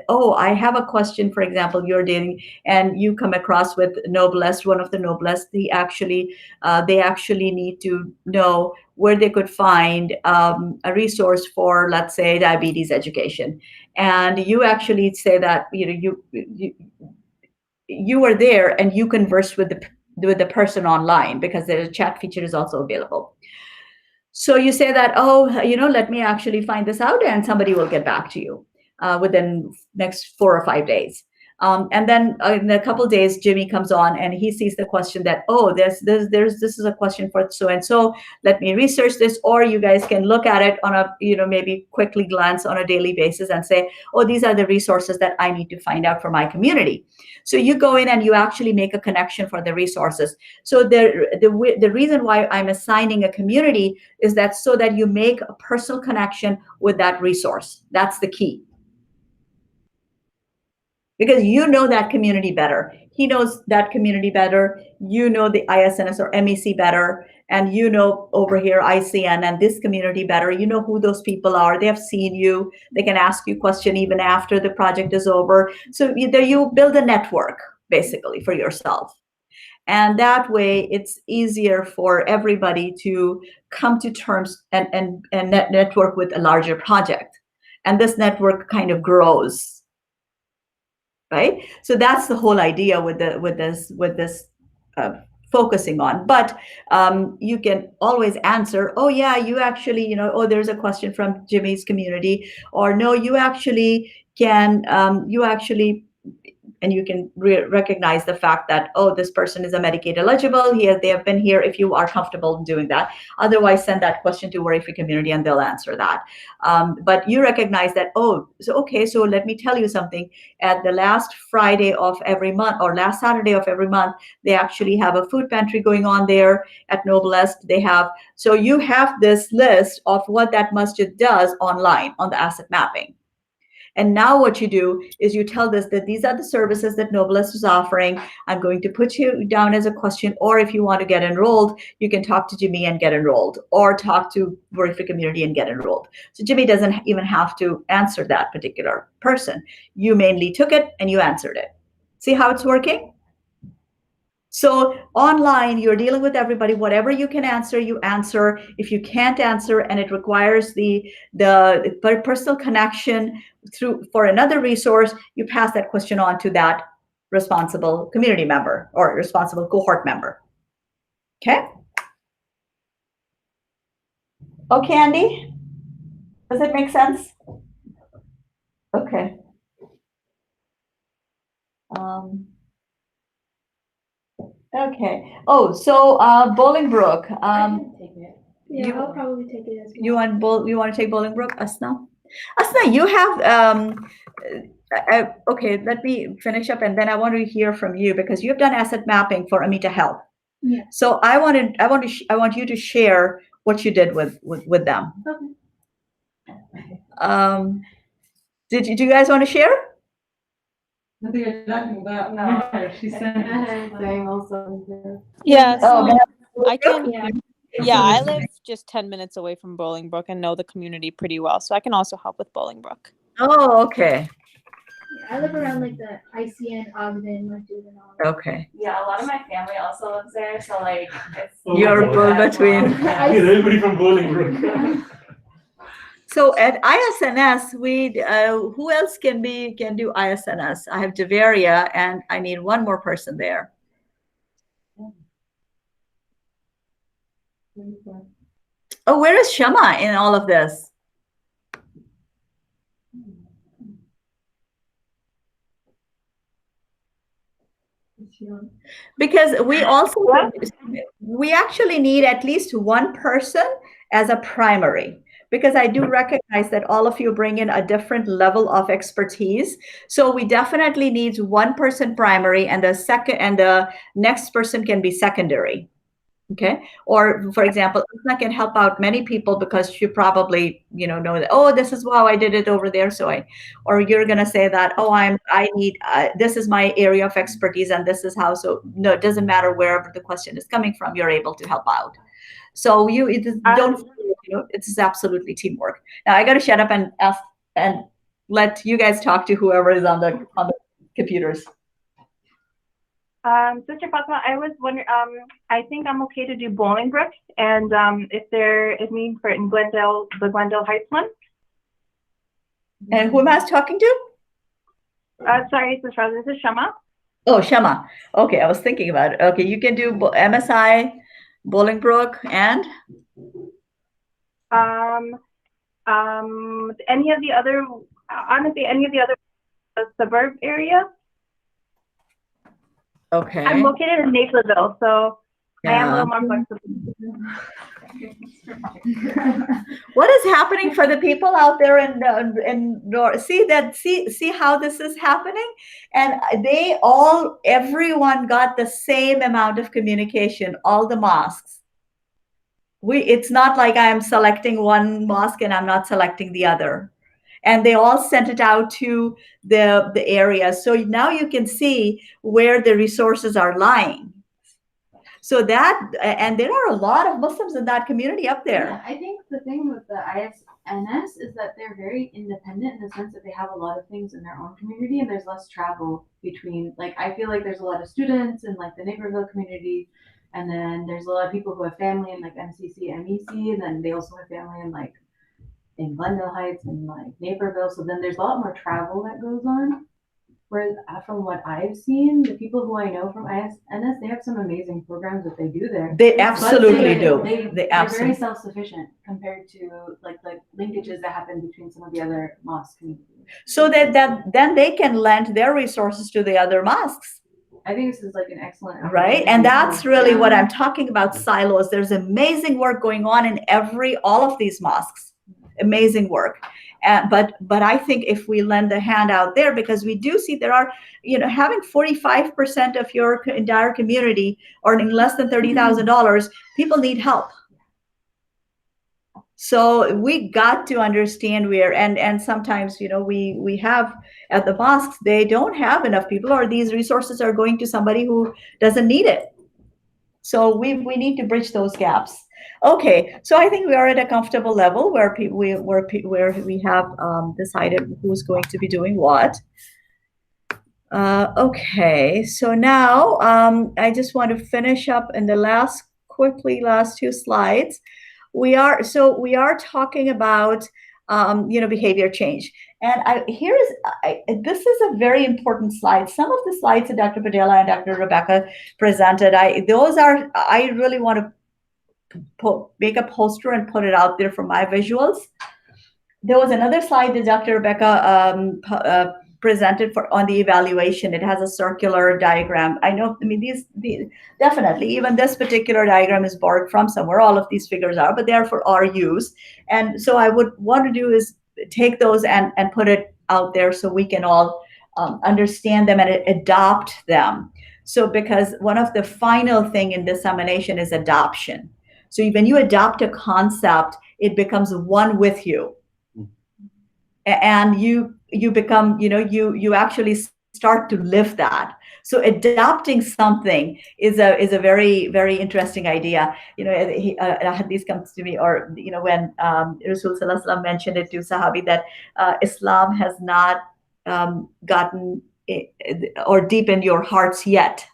A: oh, I have a question, for example, you're dating and you come across with Noblest, one of the Noblest, they actually need to know where they could find a resource for, let's say, diabetes education. And you actually say that, you were there and you conversed with the person online because the chat feature is also available. So you say that, oh, let me actually find this out and somebody will get back to you within next 4 or 5 days. And then in a couple of days, Jimmy comes on and he sees the question that, oh, this is a question for so-and-so. Let me research this. Or you guys can look at it on a, maybe quickly glance on a daily basis and say, oh, these are the resources that I need to find out for my community. So you go in and you actually make a connection for the resources. So the reason why I'm assigning a community is that so that you make a personal connection with that resource. That's the key. Because you know that community better. He knows that community better. You know the ISNS or MEC better. And you know over here ICN and this community better. You know who those people are. They have seen you. They can ask you a question even after the project is over. So you build a network, basically, for yourself. And that way, it's easier for everybody to come to terms and network with a larger project. And this network kind of grows. Right, so that's the whole idea with this focusing on. But you can always answer, oh yeah, you actually, oh, there's a question from Jimmy's community, or no, you actually can, and you can recognize the fact that, oh, this person is a Medicaid eligible. They have been here if you are comfortable doing that. Otherwise, send that question to Worry Free Community and they'll answer that. But you recognize that, oh, so okay, so let me tell you something. At the last Friday of every month or last Saturday of every month, they actually have a food pantry going on there at Noblest. So you have this list of what that masjid does online on the asset mapping. And now what you do is you tell this that these are the services that Noblest is offering. I'm going to put you down as a question, or if you want to get enrolled, you can talk to Jimmy and get enrolled, or talk to Work for Community and get enrolled. So Jimmy doesn't even have to answer that particular person. You mainly took it and you answered it. See how it's working? So online, you're dealing with everybody. Whatever you can answer, you answer. If you can't answer and it requires the personal connection for another resource, you pass that question on to that responsible community member or responsible cohort member. Okay? Okay, Andy? Does it make sense? Okay. Okay. Oh, so Bolingbrook.
D: Yeah, I'll probably take it as
A: You
D: well.
A: want to take Bolingbrook, Asna? Asna, you have okay, let me finish up and then I want to hear from you because you've done asset mapping for Amita Health.
D: Yeah.
A: So I want you to share what you did with them.
D: Okay.
A: Do you guys want to share?
C: I think you're talking about
H: No.
C: She sent
F: Saying also.
I: Yeah,
A: Oh,
I: so I can.
D: Yeah.
I: Yeah, I live just 10 minutes away from Bolingbrook and know the community pretty well, so I can also help with Bolingbrook.
A: Oh, okay.
D: I live around like the ICN, Ogden, Method, and all that.
A: Okay.
H: Yeah, a lot of my family also lives there, so like it's.
A: You're a bull between.
B: Everybody from Bolingbrook.
A: So at ISNS, who else can do ISNS? I have Javaria, and I need one more person there. Oh, where is Shama in all of this? Because we actually need at least one person as a primary, because I do recognize that all of you bring in a different level of expertise. So we definitely need one person primary, and the next person can be secondary. Okay. Or for example, Usna can help out many people because she probably, know that, oh, this is how I did it over there. Or you're going to say that, oh, this is my area of expertise and this is how. So no, it doesn't matter wherever the question is coming from, you're able to help out. So it's absolutely teamwork. Now I got to shut up and ask and let you guys talk to whoever is on the computers.
J: Sister Fatma, I was wondering, I think I'm okay to do Bolingbrook, and if there is need for it in Glendale, the Glendale Heights one.
A: And who am I talking to?
J: Sorry, Sister, this is Shama.
A: Oh, Shama. Okay, I was thinking about it. Okay, you can do MSI, Bolingbrook, and?
J: Any of the other, honestly, any of the other suburb area.
A: Okay.
J: I'm located in Naperville, so I am a little more flexible.
A: What is happening for the people out there in North? See how this is happening, and everyone got the same amount of communication. All the mosques. It's not like I am selecting one mosque and I'm not selecting the other. And they all sent it out to the area. So now you can see where the resources are lying. So and there are a lot of Muslims in that community up there.
F: Yeah, I think the thing with the ISNS is that they're very independent in the sense that they have a lot of things in their own community and there's less travel between, I feel like there's a lot of students in the Naperville community, and then there's a lot of people who have family in MCC, MEC, and then they also have family in Glendale Heights and Naperville. So then there's a lot more travel that goes on. Whereas from what I've seen, the people who I know from ISNS, they have some amazing programs that they do there.
A: They absolutely do.
F: They're very self-sufficient compared to the linkages that happen between some of the other mosque communities.
A: So then they can lend their resources to the other mosques.
F: I think this is an excellent.
A: Right. And that's really what I'm talking about, silos. There's amazing work going on in all of these mosques. Amazing work. But I think if we lend a hand out there, because we do see there are, having 45% of your entire community earning less than $30,000, people need help. So we got to understand where, and sometimes, we have at the mosques, they don't have enough people, or these resources are going to somebody who doesn't need it. So we need to bridge those gaps. Okay, so I think we are at a comfortable level where we have decided who's going to be doing what. Okay, so now I just want to finish up in the last two slides. We are talking about behavior change, and this is a very important slide. Some of the slides that Dr. Padilla and Dr. Rebecca presented, I really want to make a poster and put it out there for my visuals. There was another slide that Dr. Rebecca presented on the evaluation. It has a circular diagram. I know, these definitely, even this particular diagram is borrowed from somewhere. All of these figures are, but they are for our use. And so I would want to do is take those and put it out there so we can all understand them and adopt them. So because one of the final thing in dissemination is adoption. So when you adopt a concept, it becomes one with you. And you become, you actually start to live that. So adopting something is a very, very interesting idea. Hadith comes to me, or when Rasul Sallallahu Alaihi Wasallam mentioned it to Sahabi that Islam has not gotten or deepened your hearts yet.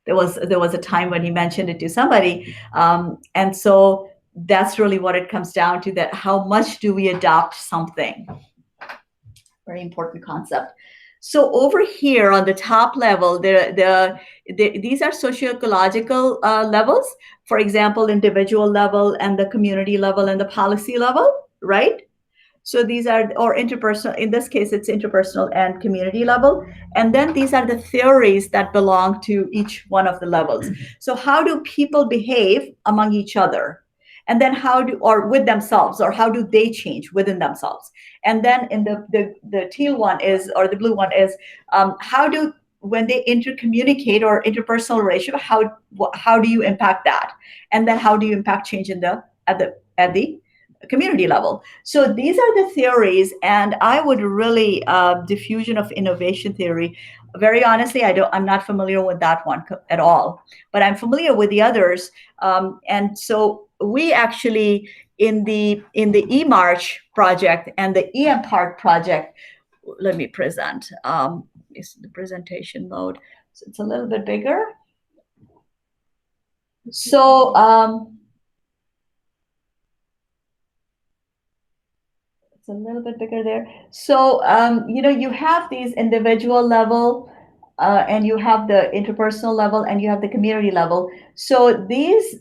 A: There was a time when he mentioned it to somebody, and so that's really what it comes down to. That how much do we adopt something? Very important concept. So over here on the top level, these are socio-ecological levels. For example, individual level and the community level and the policy level, right? So these are, or interpersonal, in this case, it's interpersonal and community level. And then these are the theories that belong to each one of the levels. So how do people behave among each other? And then or with themselves, or how do they change within themselves? And then in the teal one is, or the blue one is, when they intercommunicate or interpersonal ratio, how do you impact that? And then how do you impact change at the community level? So these are the theories, and I would really diffusion of innovation theory. Very honestly, I'm not familiar with that one at all, but I'm familiar with the others. And so we actually in the eMarch project and the eMPart project. Let me present. This is the presentation mode, so it's a little bit bigger. So it's a little bit bigger there. So you have these individual level, and you have the interpersonal level, and you have the community level. So these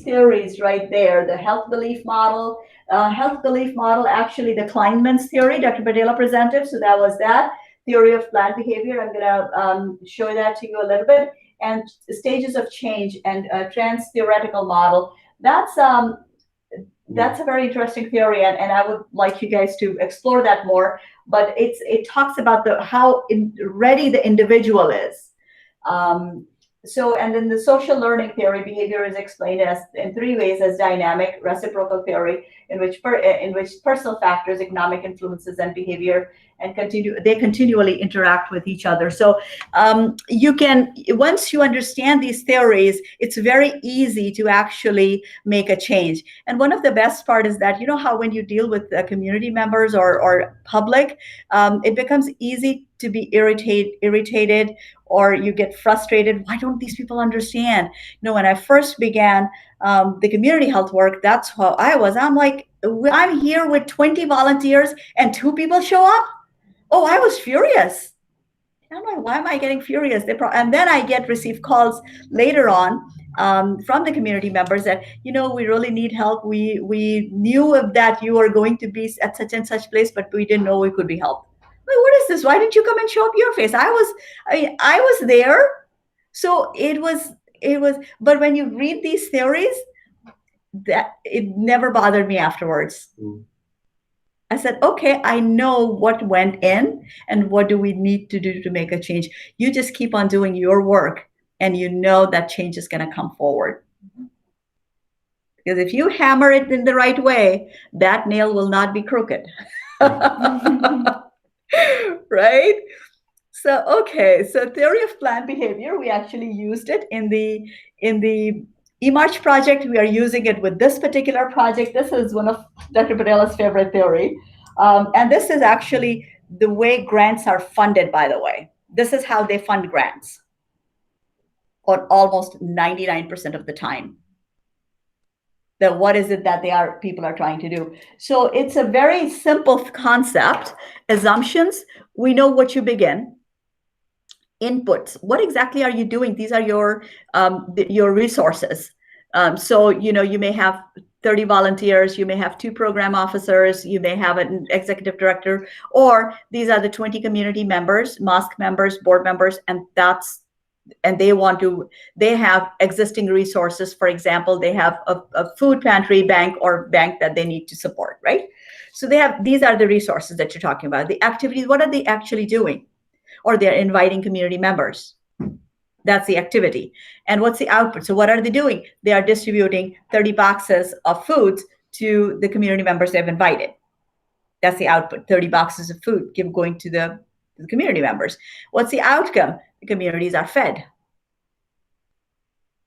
A: theories right there, the health belief model, actually the Kleinman's theory, Dr. Padilla presented. So that was that theory of planned behavior. I'm gonna show that to you a little bit. And stages of change and trans theoretical model. That's a very interesting theory, and I would like you guys to explore that more. But it talks about how ready the individual is. And then the social learning theory, behavior is explained in three ways: as dynamic, reciprocal theory, in which personal factors, economic influences, and behavior they continually interact with each other. So you can, once you understand these theories, it's very easy to actually make a change. And one of the best part is that, how when you deal with community members or public, it becomes easy to be irritated, or you get frustrated. Why don't these people understand? When I first began the community health work, that's how I was. I'm like, I'm here with 20 volunteers and 2 people show up. Oh, I was furious. I'm like, why am I getting furious? And then I receive calls later on from the community members that, we really need help. We knew that you were going to be at such and such place, but we didn't know we could be helped. Like, what is this? Why didn't you come and show up your face? I was there. So it was, but when you read these theories, that it never bothered me afterwards. I said, okay, I know what went in and what do we need to do to make a change. You just keep on doing your work, and that change is going to come forward. Because if you hammer it in the right way, that nail will not be crooked. Right? So, okay, so theory of planned behavior, we actually used it in the eMarch project. We are using it with this particular project. This is one of Dr. Patela's favorite theory. And this is actually the way grants are funded, by the way. This is how they fund grants on almost 99% of the time. That what is it that people are trying to do. So it's a very simple concept. Assumptions, we know what you begin. Inputs, what exactly are you doing? These are your resources. So you may have 30 volunteers, you may have 2 program officers, you may have an executive director, or these are the 20 community members, mosque members, board members, and they have existing resources. For example, they have a food pantry, bank that they need to support, right? So these are the resources that you're talking about. The activities, what are they actually doing? Or they're inviting community members. That's the activity. And what's the output? So what are they doing? They are distributing 30 boxes of foods to the community members they've invited. That's the output, 30 boxes of food going to the community members. What's the outcome? The communities are fed.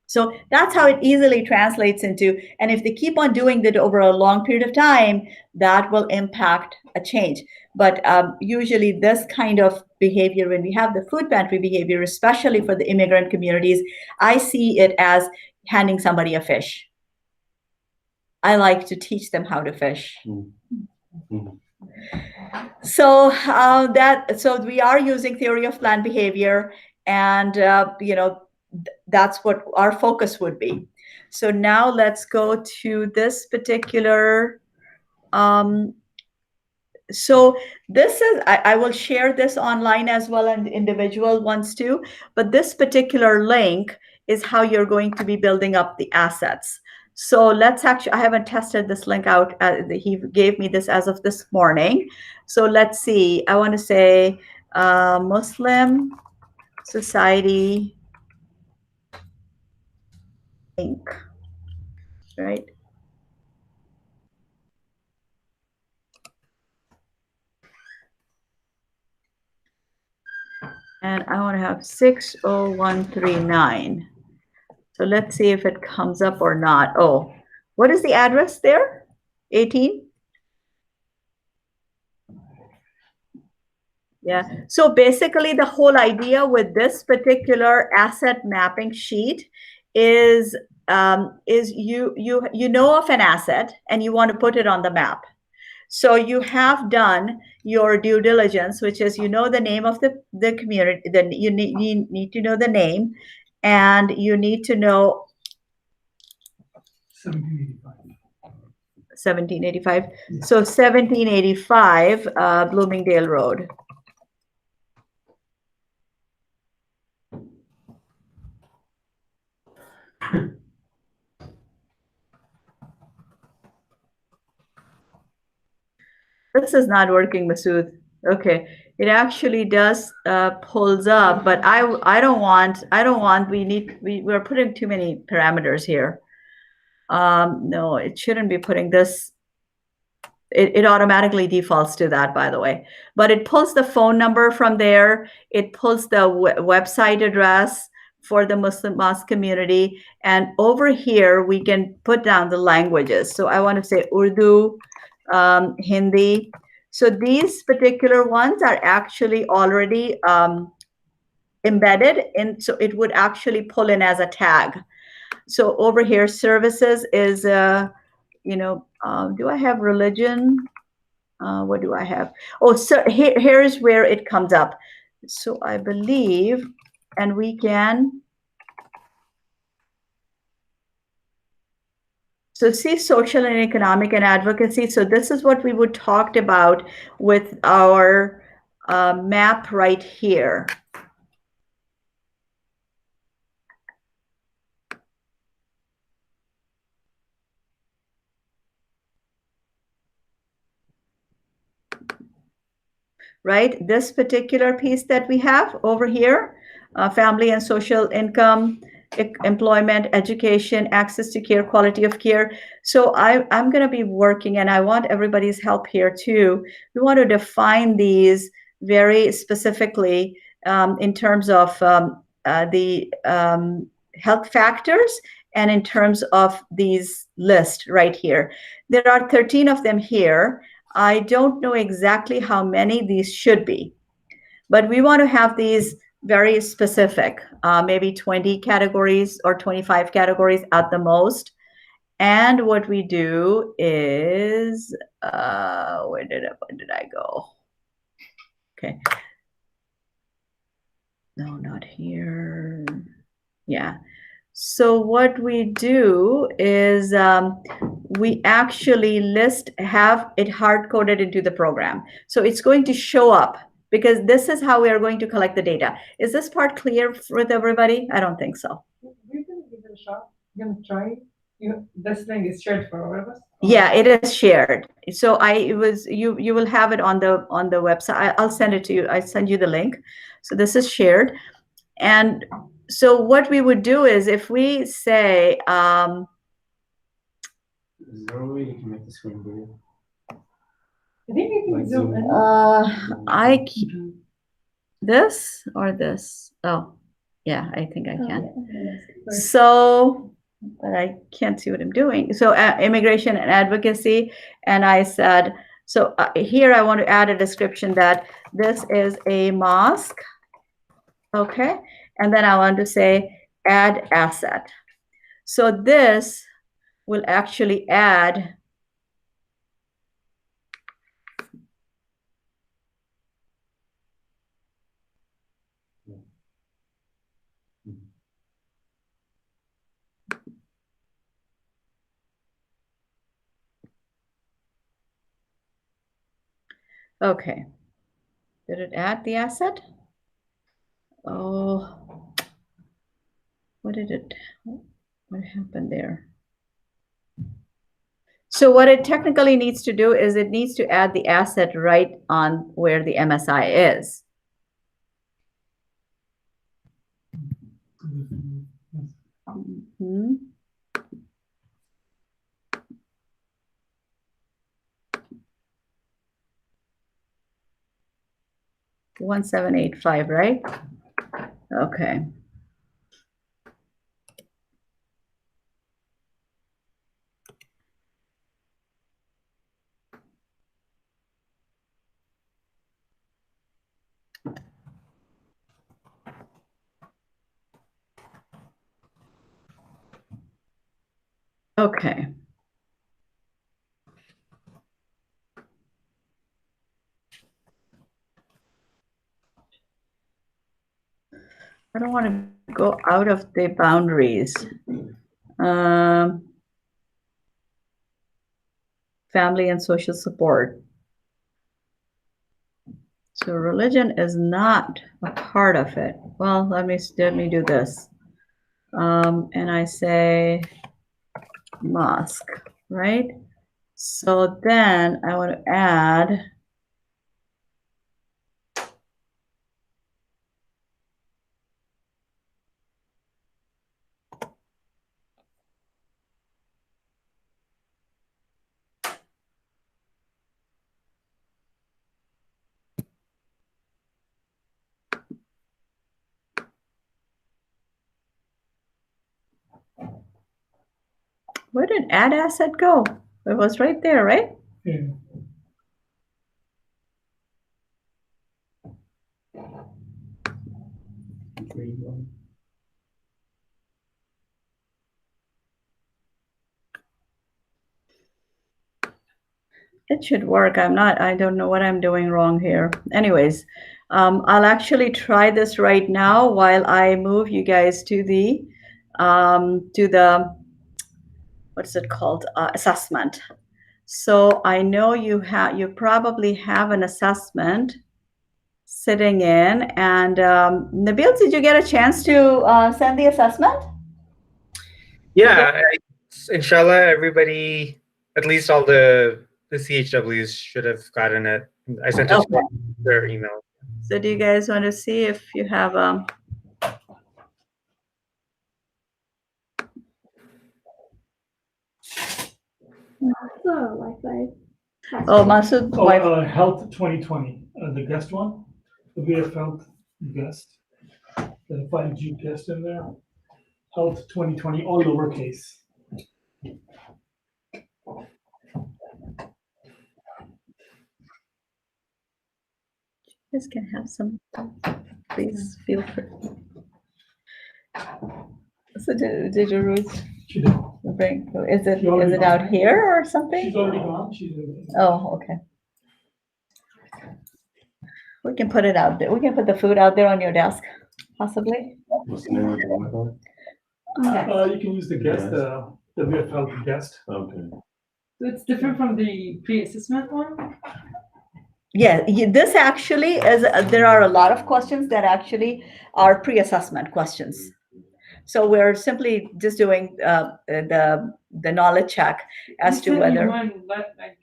A: So that's how it easily translates into, and if they keep on doing that over a long period of time, that will impact a change. But usually this kind of behavior, when we have the food pantry behavior, especially for the immigrant communities, I see it as handing somebody a fish. I like to teach them how to fish. Mm-hmm. So we are using theory of planned behavior, and that's what our focus would be. So now let's go to this particular. So this is, I will share this online as well and individual ones too, but this particular link is how you're going to be building up the assets. So let's actually, I haven't tested this link out. He gave me this as of this morning. So let's see, I want to say Muslim Society Inc., right? And I want to have 60139. So let's see if it comes up or not. Oh, what is the address there? 18? Yeah. So basically the whole idea with this particular asset mapping sheet is you know of an asset and you want to put it on the map. So you have done your due diligence, which is the name of the community. Then you need to know the name, and you need to know 1785. So 1785 Bloomingdale Road. This is not working, Masood. Okay, it actually does pulls up, but I don't want. We're putting too many parameters here. No, it shouldn't be putting this. It automatically defaults to that, by the way. But it pulls the phone number from there. It pulls the website address for the Muslim mosque community, and over here we can put down the languages. So I want to say Urdu, Hindi. So these particular ones are actually already embedded in, so it would actually pull in as a tag. So over here, services is, do I have religion? What do I have? Oh, so here's where it comes up. So I believe, and we can, so see social and economic and advocacy. So this is what we would talked about with our map right here. Right, this particular piece that we have over here, family and social income, employment, education, access to care, quality of care. So I'm going to be working, and I want everybody's help here too. We want to define these very specifically in terms of the health factors and in terms of these lists right here. There are 13 of them here. I don't know exactly how many these should be, but we want to have these very specific, maybe 20 categories or 25 categories at the most. And what we do is, where did I go? Okay. No, not here. Yeah. So what we do is we actually have it hard-coded into the program. So it's going to show up because this is how we are going to collect the data. Is this part clear with everybody? I don't think so.
C: We're going to give it a shot. You're going to try. This thing is shared for all of us.
A: Yeah, it is shared. So you will have it on the website. I'll send it to you. I send you the link. So this is shared. And so what we would do is if we say,
E: Is there a way you can make the screen bigger?
C: I think you can zoom in.
A: This or this? Oh, yeah, I think I can. So, but I can't see what I'm doing. So immigration and advocacy. And I said, so here I want to add a description that this is a mosque. Okay. And then I want to say add asset. So this will actually add okay. Did it add the asset? Oh, what happened there? So what it technically needs to do is it needs to add the asset right on where the MSI is. Mm-hmm. $1,785, right? Okay. Okay. I don't want to go out of the boundaries. Family and social support. So religion is not a part of it. Well, let me do this. And I say mosque, right? So then I want to add where did add asset go? It was right there, right?
B: Yeah.
A: It should work. I don't know what I'm doing wrong here. Anyways, I'll actually try this right now while I move you guys to the what's it called? Assessment. So I know you probably have an assessment sitting in, and Nabil, did you get a chance to send the assessment?
K: Yeah, inshallah, everybody, at least all the CHWs should have gotten it. I sent it to their email.
A: So do you guys want to see if you have
D: What's the Wi-Fi?
A: Oh, Masood,
B: Oh, Health 2020, the guest one, the VF Health guest, the 5G guest in there. Health 2020, all lowercase.
A: this can have some. Please feel free. So did you Ruth
B: She did.
A: bring? Is it
B: already
A: out
B: gone.
A: here or something?
B: She's already gone. She's
A: Oh, okay. We can put it out there. We can put the food out there on your desk, possibly.
G: What's the name of the Wi-Fi?
B: You can use the guest, the VF Health guest.
G: Okay.
C: So it's different from the pre-assessment one?
A: Yeah, this actually is, there are a lot of questions that actually are pre-assessment questions. So we're simply just doing the knowledge check as
C: You
A: to
C: sent me
A: whether.
C: one like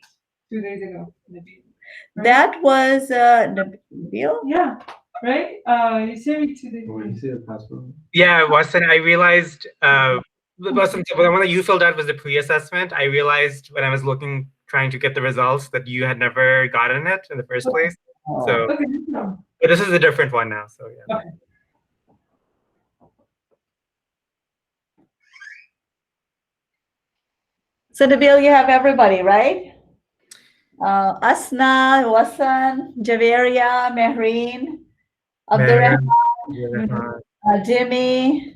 C: 2 days ago, maybe. Right?
A: That was Nabil?
C: Yeah, right? You sent me 2 days ago.
G: When you see the password?
K: Yeah, Watson, I realized, Watson, the one that you filled out was the pre-assessment. I realized when I was trying to get the results that you had never gotten it in the first place. So,
C: Okay, no.
K: but this is a different one now, so yeah.
C: Okay.
A: So Nabil, you have everybody, right? Asna, Wasan, Javeria, Mehreen, Abdurrahman, Jimmy,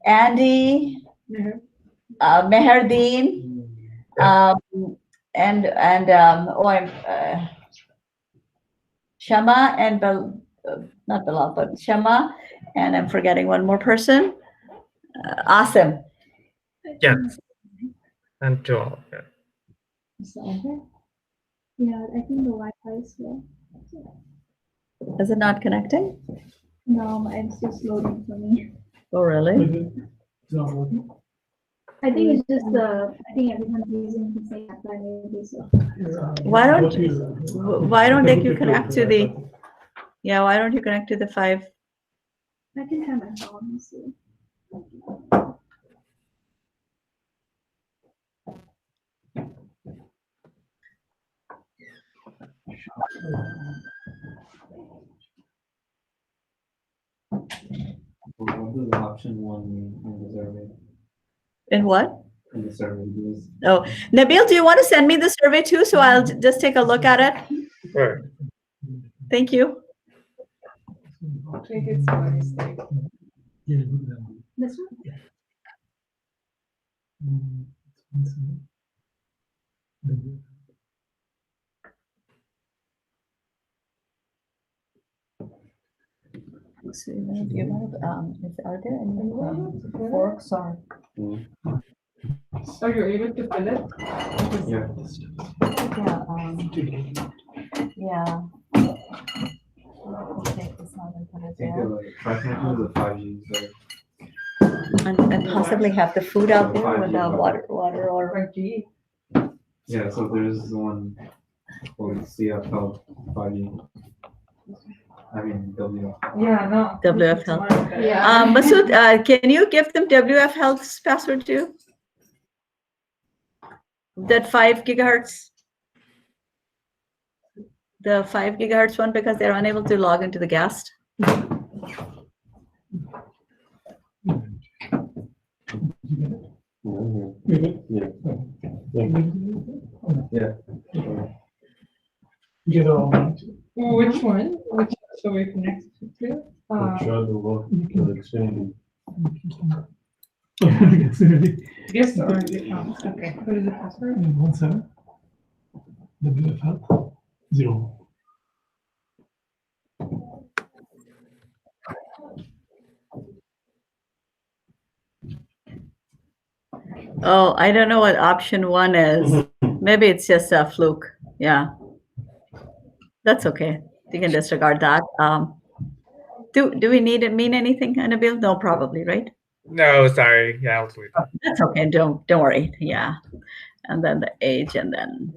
A: Andy, Meherdeen, and Shama and not Bilal, but Shama, and I'm forgetting one more person. Asim.
K: Yes. And to all. Yeah.
D: Yeah, I think the Wi-Fi is slow.
A: Is it not connecting?
D: No, it's just loading for me.
A: Oh, really?
B: It's not working.
D: I think it's just I think everyone's using the same Wi-Fi maybe, so.
A: Why don't you connect to the? Yeah, why don't you connect to the 5?
D: I can try my phone and see.
E: What does option 1 mean in the survey?
A: In what?
E: In the survey, please.
A: Oh, Nabil, do you want to send me the survey too? So I'll just take a look at it.
K: Sure.
A: Thank you.
C: I think it's my mistake.
B: Yeah, good now.
D: This one?
A: So, do you have, are there any forks or?
C: Oh, you're able to fill it?
E: Yeah.
A: Yeah, take this out and put it
E: I think
A: there.
E: try connecting to the 5G. So
A: And possibly have the food out there with the
E: 5G.
A: water or.
C: 5G.
E: yeah, so there's one called CFL 5G. I mean WF.
C: Yeah, no.
A: WF Health.
D: Yeah.
A: Masood, can you give them WF Health's password too? That 5 gigahertz? The 5 gigahertz one, because they're unable to log into the guest.
E: Yeah.
B: You get it all right.
C: Which one? Which so we connect to?
G: Try to work with Xfinity.
C: Guest or the account. Okay. What is the password?
B: 17 WF Health 0.
A: Oh, I don't know what option 1 is. Maybe it's just a fluke. Yeah. That's okay. You can disregard that. Do we need it mean anything, Nabil? No, probably, right?
K: No, sorry. Yeah, I'll leave.
A: That's okay. Don't worry. Yeah. And then the age and then.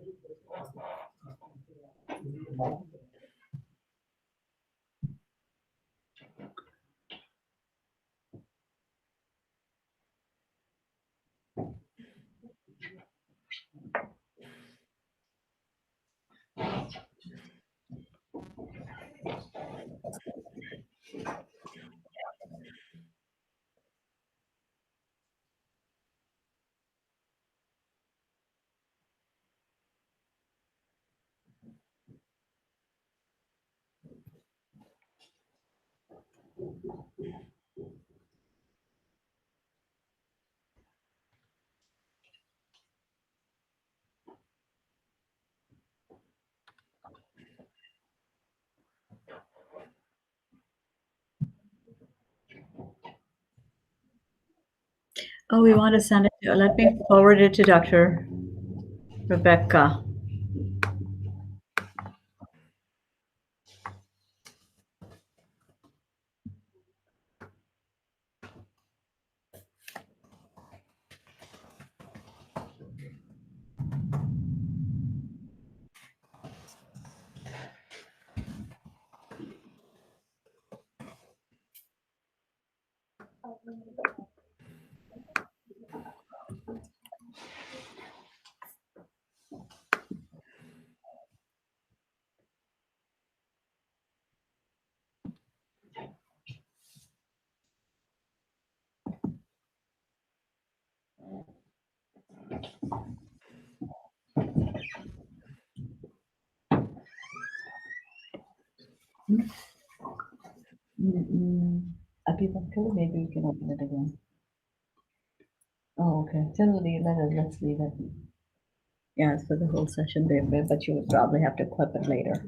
A: Oh, we want to send it to, let me forward it to Dr. Rebecca. Maybe we can open it again. Oh, okay. Let's leave it. Yeah, it's for the whole session, babe, but you would probably have to clip it later.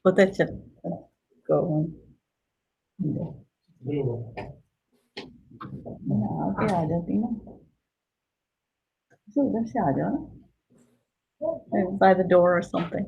A: बहुत अच्छा go on. आके आ जाती ना तो उधर से आ जाओ ना by the door or something.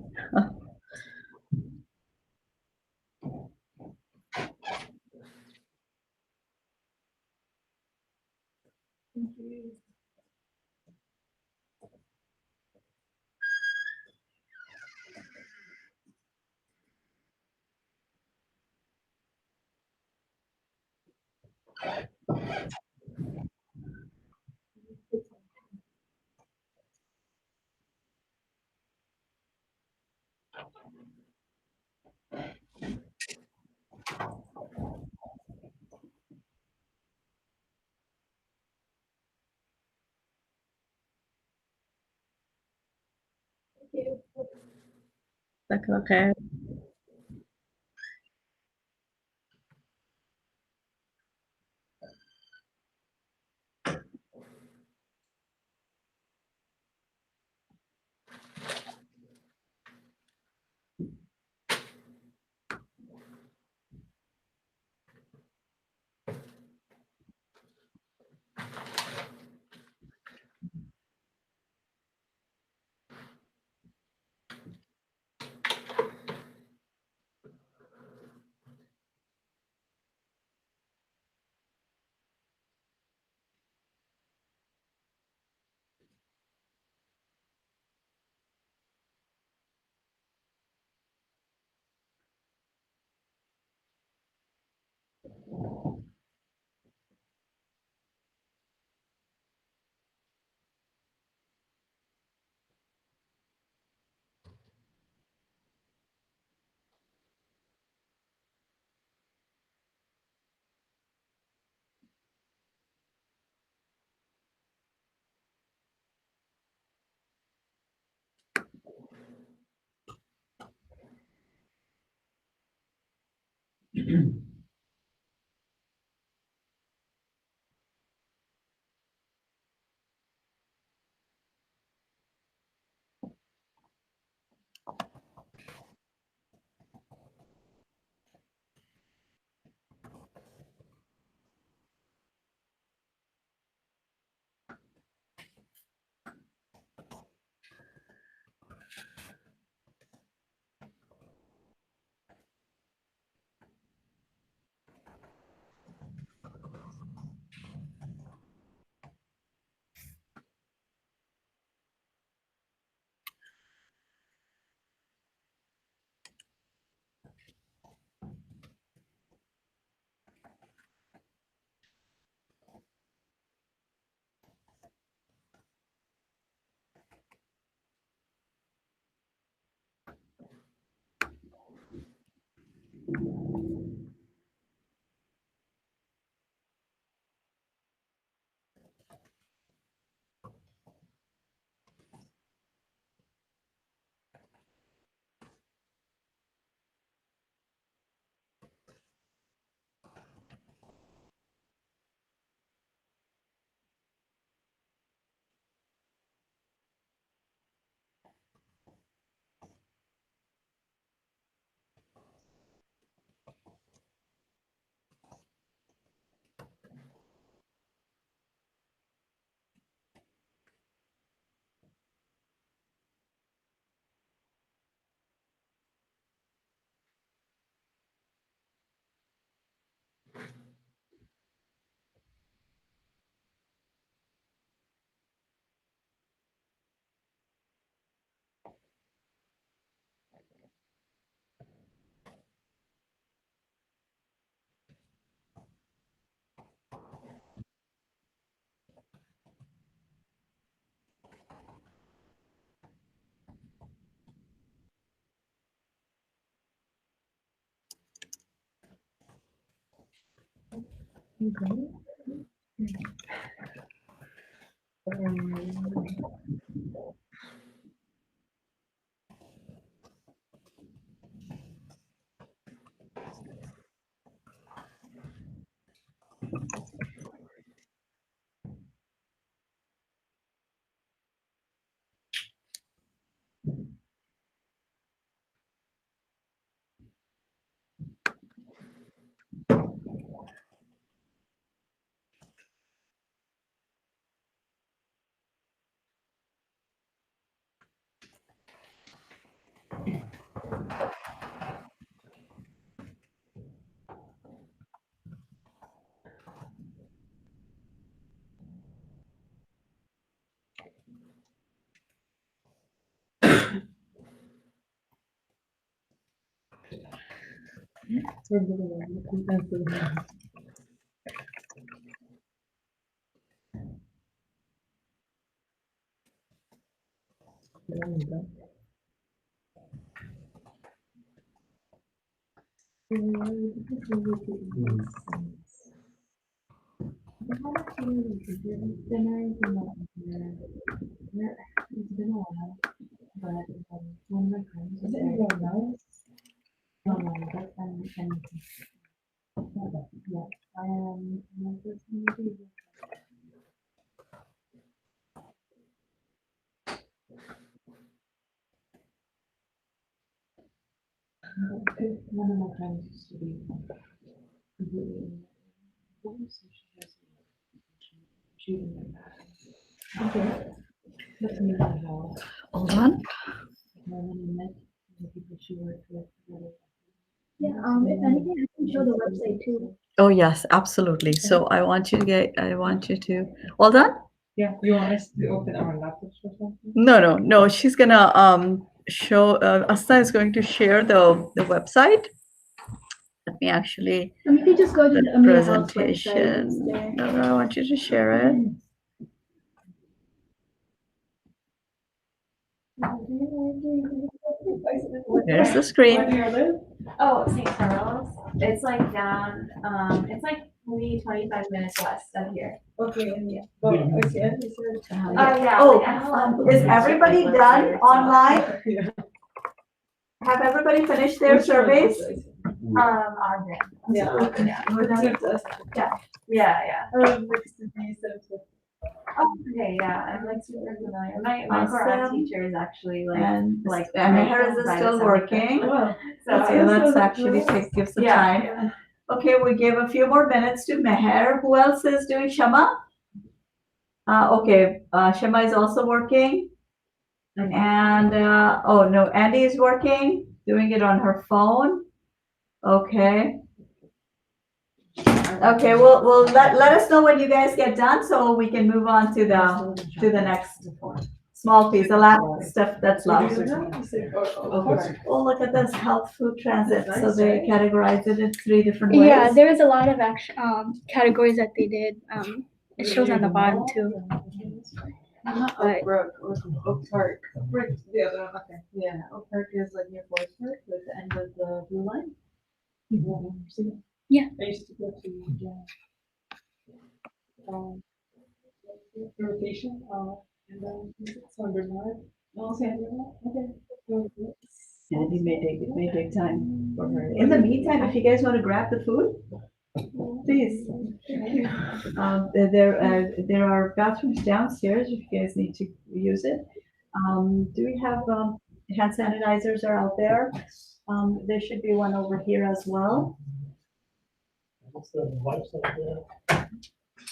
A: Okay. Hold on.
D: Yeah, if anything, I can show the website too.
A: Oh yes, absolutely. So I want you to. All done?
C: Yeah, you want us to open our laptops or something?
A: No. She's gonna show. Asta is going to share the website. Let me actually.
D: And you can just go to
A: The
D: the Amir House website.
A: presentation.
D: It's there.
A: No, I want you to share it. There's the screen.
H: Oh, St. Charles. It's like down, it's like maybe 25 minutes west of here.
C: Okay, and yeah. Oh, okay.
H: Yeah.
A: Oh,
H: like, I don't know.
A: is everybody done online?
C: Yeah.
A: Have everybody finished their surveys?
H: Our grant.
C: Yeah.
H: Yeah.
C: Next to the center.
H: Oh, okay, yeah, I'm like super familiar. My core art teacher is actually
A: And
H: like
A: Meher is still working.
C: Oh,
A: Okay, let's actually give some time.
H: Yeah.
A: Okay, we give a few more minutes to Meher. Who else is doing Shama? Okay, Shama is also working. And, oh no, Andy is working, doing it on her phone. Okay. Okay, we'll let us know when you guys get done so we can move on to the next small piece, the last stuff that's left. Oh, look at this, health food transit. So they categorize it in 3 different ways.
D: Yeah, there was a lot of categories that they did. It shows on the bottom too.
C: Oak Brook, Oak Park. Oak Brook, the other one, okay. Yeah, Oak Park is like near Forest Park, like the end of the blue line.
D: Yeah.
C: I used to go to, rotation, and then San Bernard. Okay.
A: And it may take time for her. In the meantime, if you guys want to grab the food, please. There are bathrooms downstairs if you guys need to use it. Do we have hand sanitizers are out there? There should be one over here as well.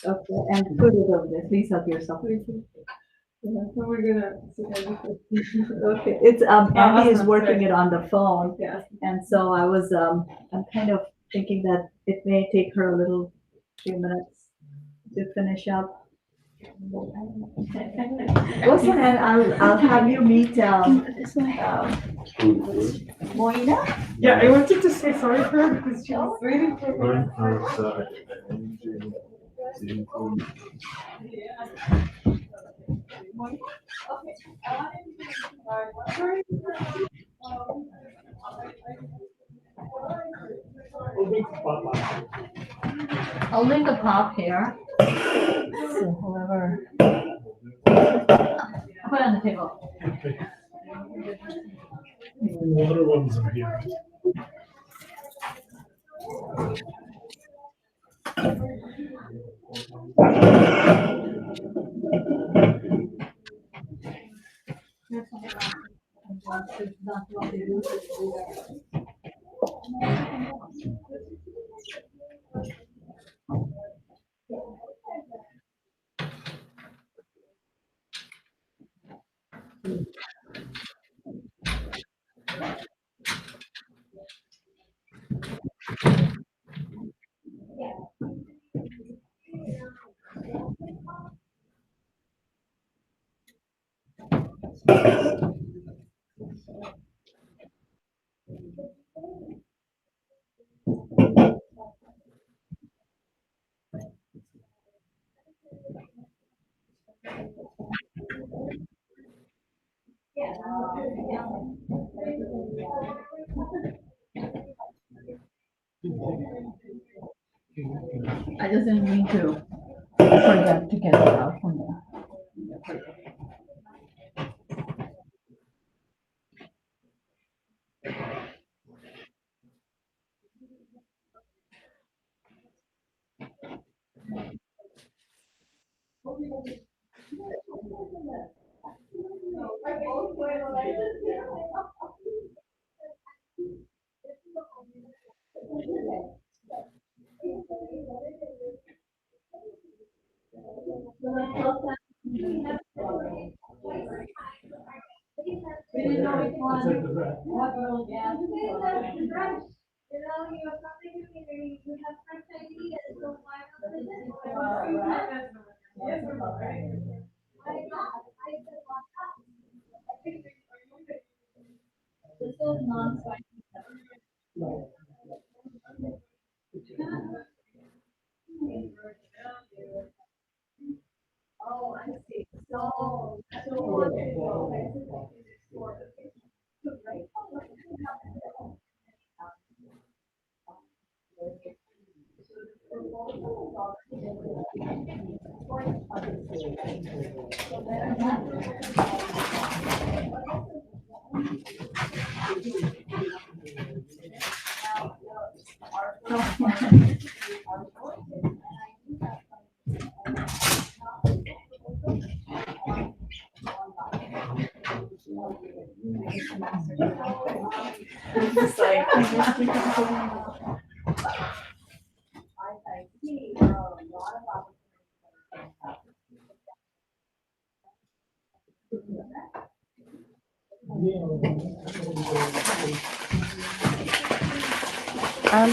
A: Okay, and food is over there. Please help yourself.
C: We're gonna.
A: Okay, it's Andy is working it on the phone.
C: Yeah.
A: And so I'm kind of thinking that it may take her a few minutes to finish up. Listen, and I'll have you meet Moina.
C: Yeah, I wanted to say sorry for her because she was waiting for me.
B: We'll be spotlight.
C: I'll leave the pop here. So whoever. I'll put it on the table.
B: Okay. Water ones are here.
C: I just didn't mean to forget to get it out from there.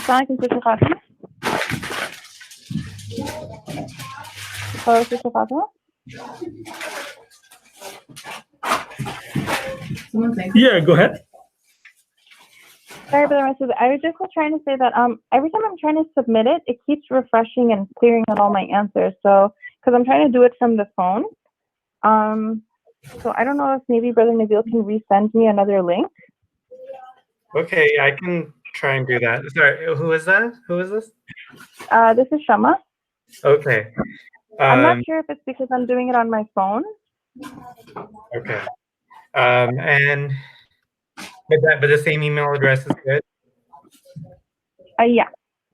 I: Sonic, is this your coffee? Oh, is this your coffee?
B: Yeah, go ahead.
I: Sorry, Brother Message. I was just trying to say that every time I'm trying to submit it, it keeps refreshing and clearing out all my answers. So, because I'm trying to do it from the phone. So I don't know if maybe Brother Nabil can resend me another link.
K: Okay, I can try and do that. Sorry, who is that? Who is this?
I: This is Shama.
K: Okay.
I: I'm not sure if it's because I'm doing it on my phone.
K: Okay. And but the same email address is good.
I: Yeah.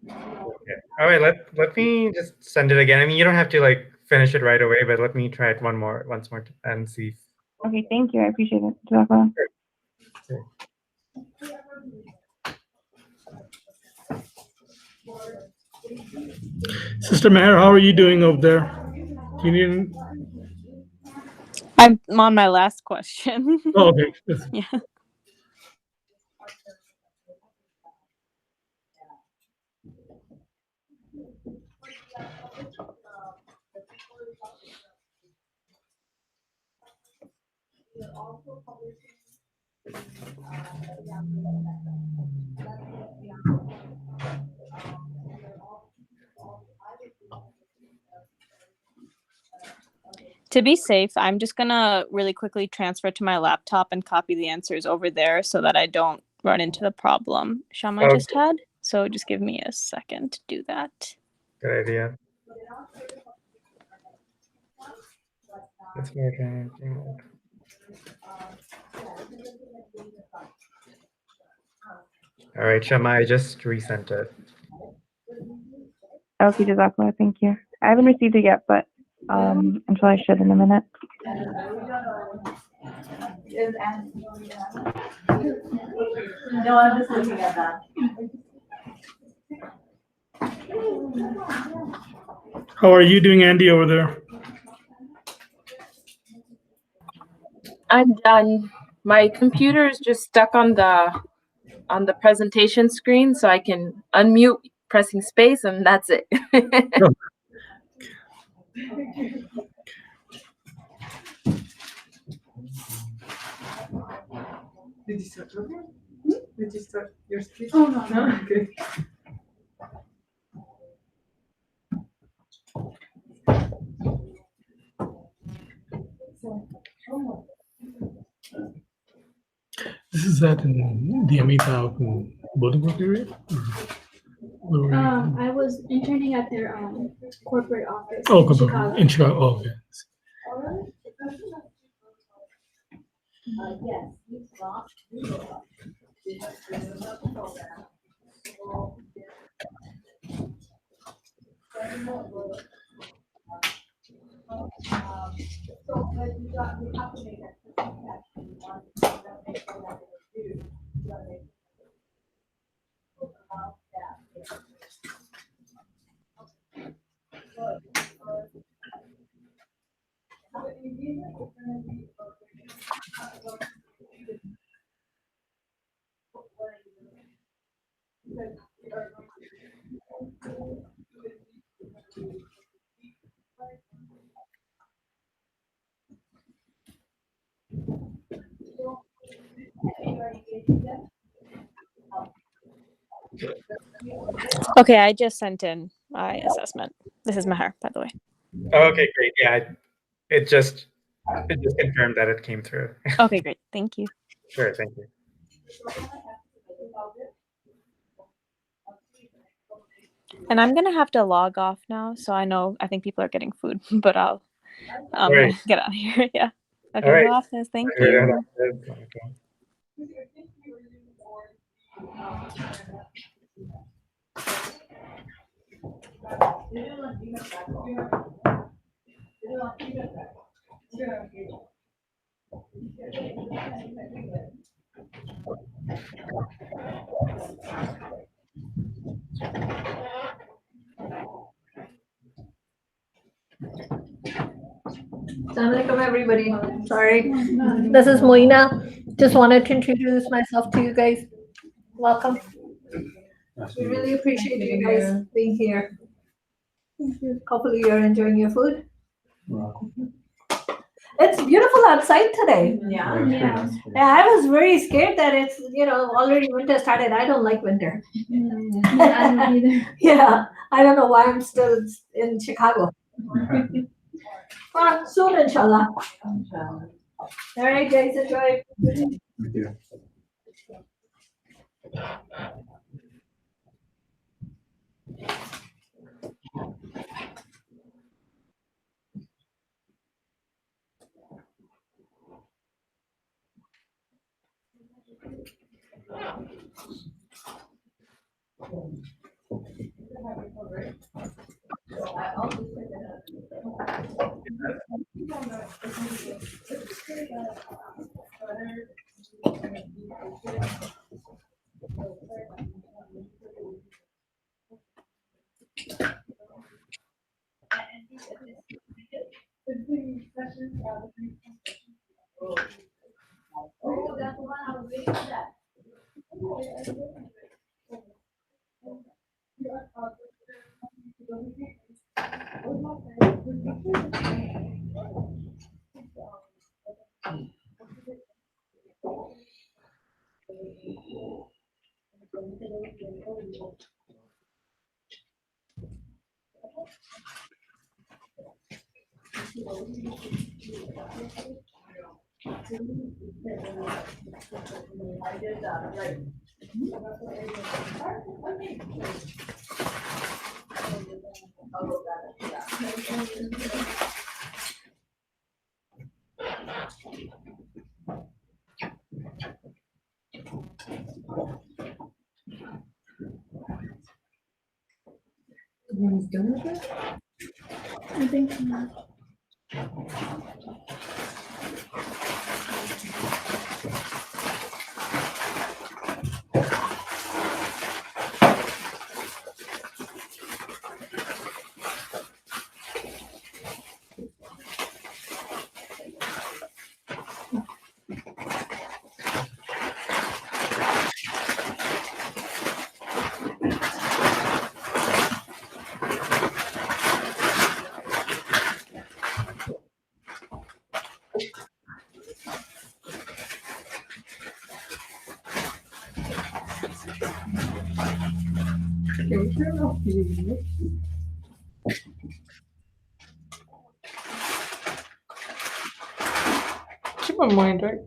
K: Okay. All right. Let me just send it again. I mean, you don't have to like finish it right away, but let me try it once more, and see.
I: Okay. Thank you. I appreciate it. Okay.
B: Sister Meher, how are you doing over there? You need...
I: I'm on my last question.
B: Oh, okay.
I: Yeah. To be safe, I'm just gonna really quickly transfer to my laptop and copy the answers over there so that I don't run into the problem Shama just had. So just give me a second to do that.
K: Good idea. That's my training. All right, Shama, I just resent it.
I: Okay, Jazakallah, thank you. I haven't received it yet, but I'm sure I should in a minute.
A: No, I'm just looking at that.
B: How are you doing, Andy, over there?
L: I'm done. My computer is just stuck on the presentation screen, so I can unmute pressing space, and that's it.
B: Oh.
C: Did you start talking? Did you start your speech? Oh, no. No? Okay.
B: This is at the Amita Bolingbrook area?
D: I was interning at their corporate office
B: Oh,
D: in Chicago.
B: in Chicago. Oh, okay.
M: Okay, I just sent in my assessment. This is Meher, by the way.
K: Okay, great. Yeah, it just confirmed that it came through.
M: Okay, great. Thank you.
K: Sure, thank you.
M: And I'm gonna have to log off now, so I think people are getting food, but I'll
K: Right.
M: get out of here. Yeah. Okay,
K: All right.
M: no office. Thank
K: Okay,
M: you.
N: Assalamualaikum, everybody. Sorry. This is Moina. Just wanted to introduce myself to you guys. Welcome. We really appreciate you guys being here. Hopefully you're enjoying your food. It's beautiful outside today.
C: Yeah.
N: Yeah, I was very scared that it's, already winter started. I don't like winter.
D: I don't either.
N: Yeah, I don't know why I'm still in Chicago. Well, soon, inshallah. All right, guys, enjoy.
G: Thank you.
N: Oh, that's the one I was waiting for that. I did that, right.
F: Everyone's done with it?
D: I think so.
C: Keep my mind right.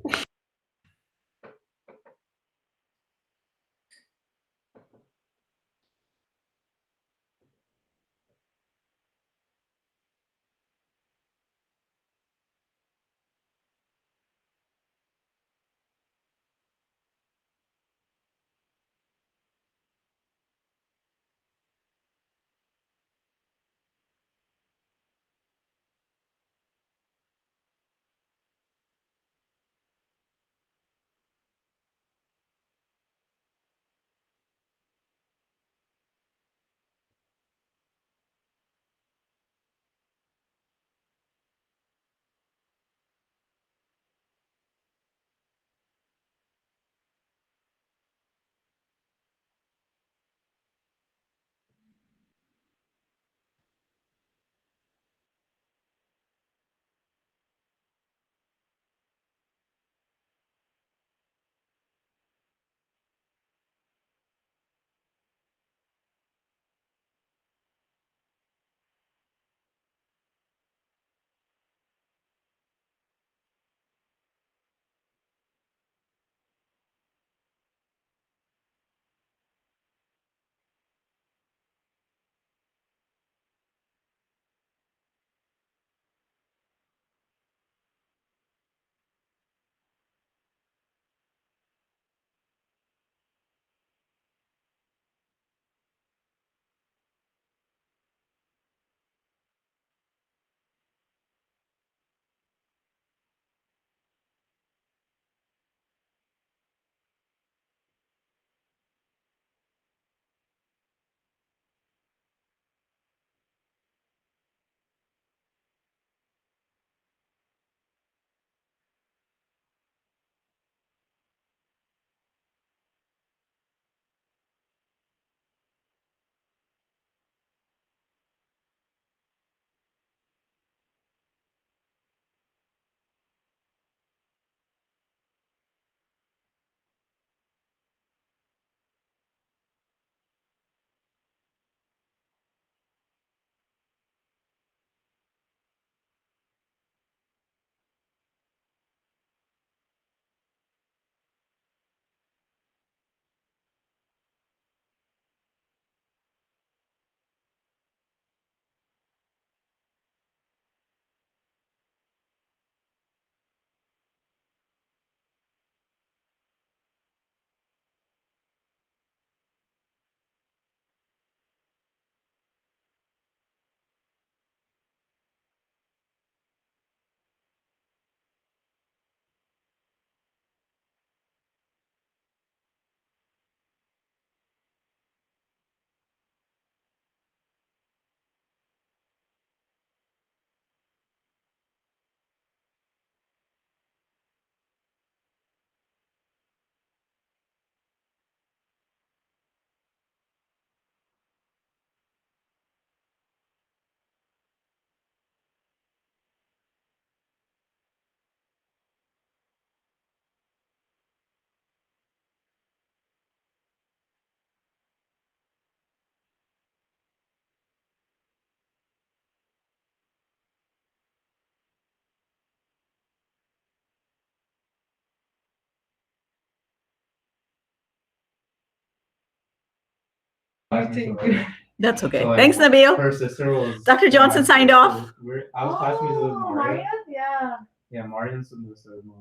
C: Thank you.
A: That's okay.
E: So, like,
A: Thanks, Nabil.
E: her sister was.
A: Dr. Johnson signed off.
E: I was classmates with Maria.
F: Yeah.
E: Yeah, Maria and some of my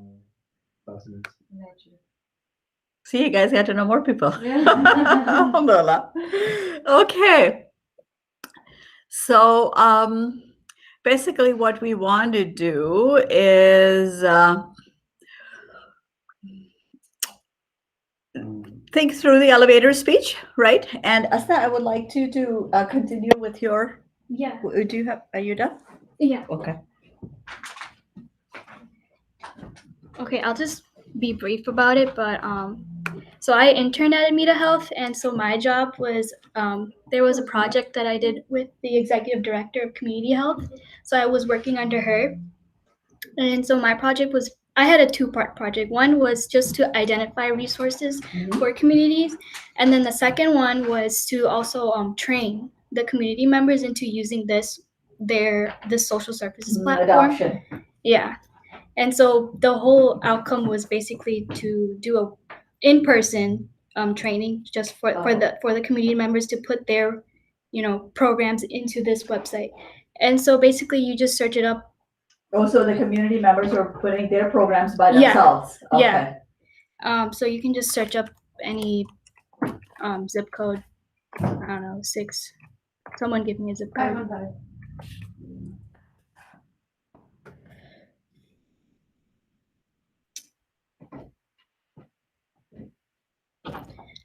E: classmates.
A: See, you guys got to know more people.
F: Yeah.
A: Alhamdulillah. Okay. So basically what we want to do is think through the elevator speech, right? And Asta, I would like to continue with your.
D: Yeah.
A: Do you have? Are you done?
D: Yeah.
A: Okay.
D: Okay, I'll just be brief about it, but so I interned at Amita Health, and so my job was there was a project that I did with the executive director of community health. So I was working under her, and so my project was I had a two-part project. One was just to identify resources for communities, and then the second one was to also train the community members into using this social services platform.
A: Adoption.
D: Yeah. And so the whole outcome was basically to do a in-person training just for the community members to put their programs into this website. And so basically you just search it up.
A: Oh, so the community members are putting their programs by themselves.
D: Yeah. Okay. So you can just search up any zip code. I don't know, 6. Someone give me a zip code.
F: 515.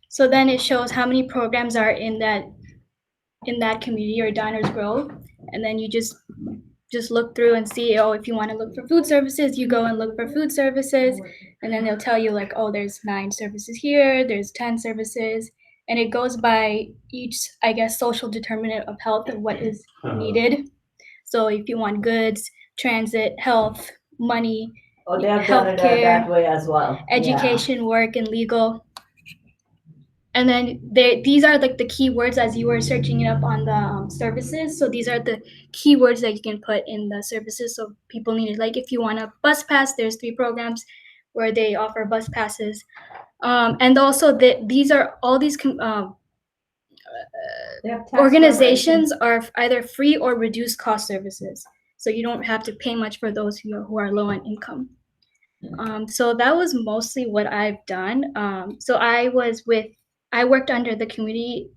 D: So then it shows how many programs are in that community or Diners Grove, and then you just look through and see, if you want to look for food services, you go and look for food services, and then they'll tell you like, there's 9 services here, there's 10 services, and it goes by each, I guess, social determinant of health and what is needed. So if you want goods, transit, health, money,
A: they have done it that way as well.
D: Education, work, and legal. And then these are like the keywords as you were searching it up on the services. So these are the keywords that you can put in the services. So people need it. Like if you want a bus pass, there's 3 programs where they offer bus passes. And also these are all these organizations are either free or reduced cost services. So you don't have to pay much for those who are low on income. So that was mostly what I've done. So I worked under the community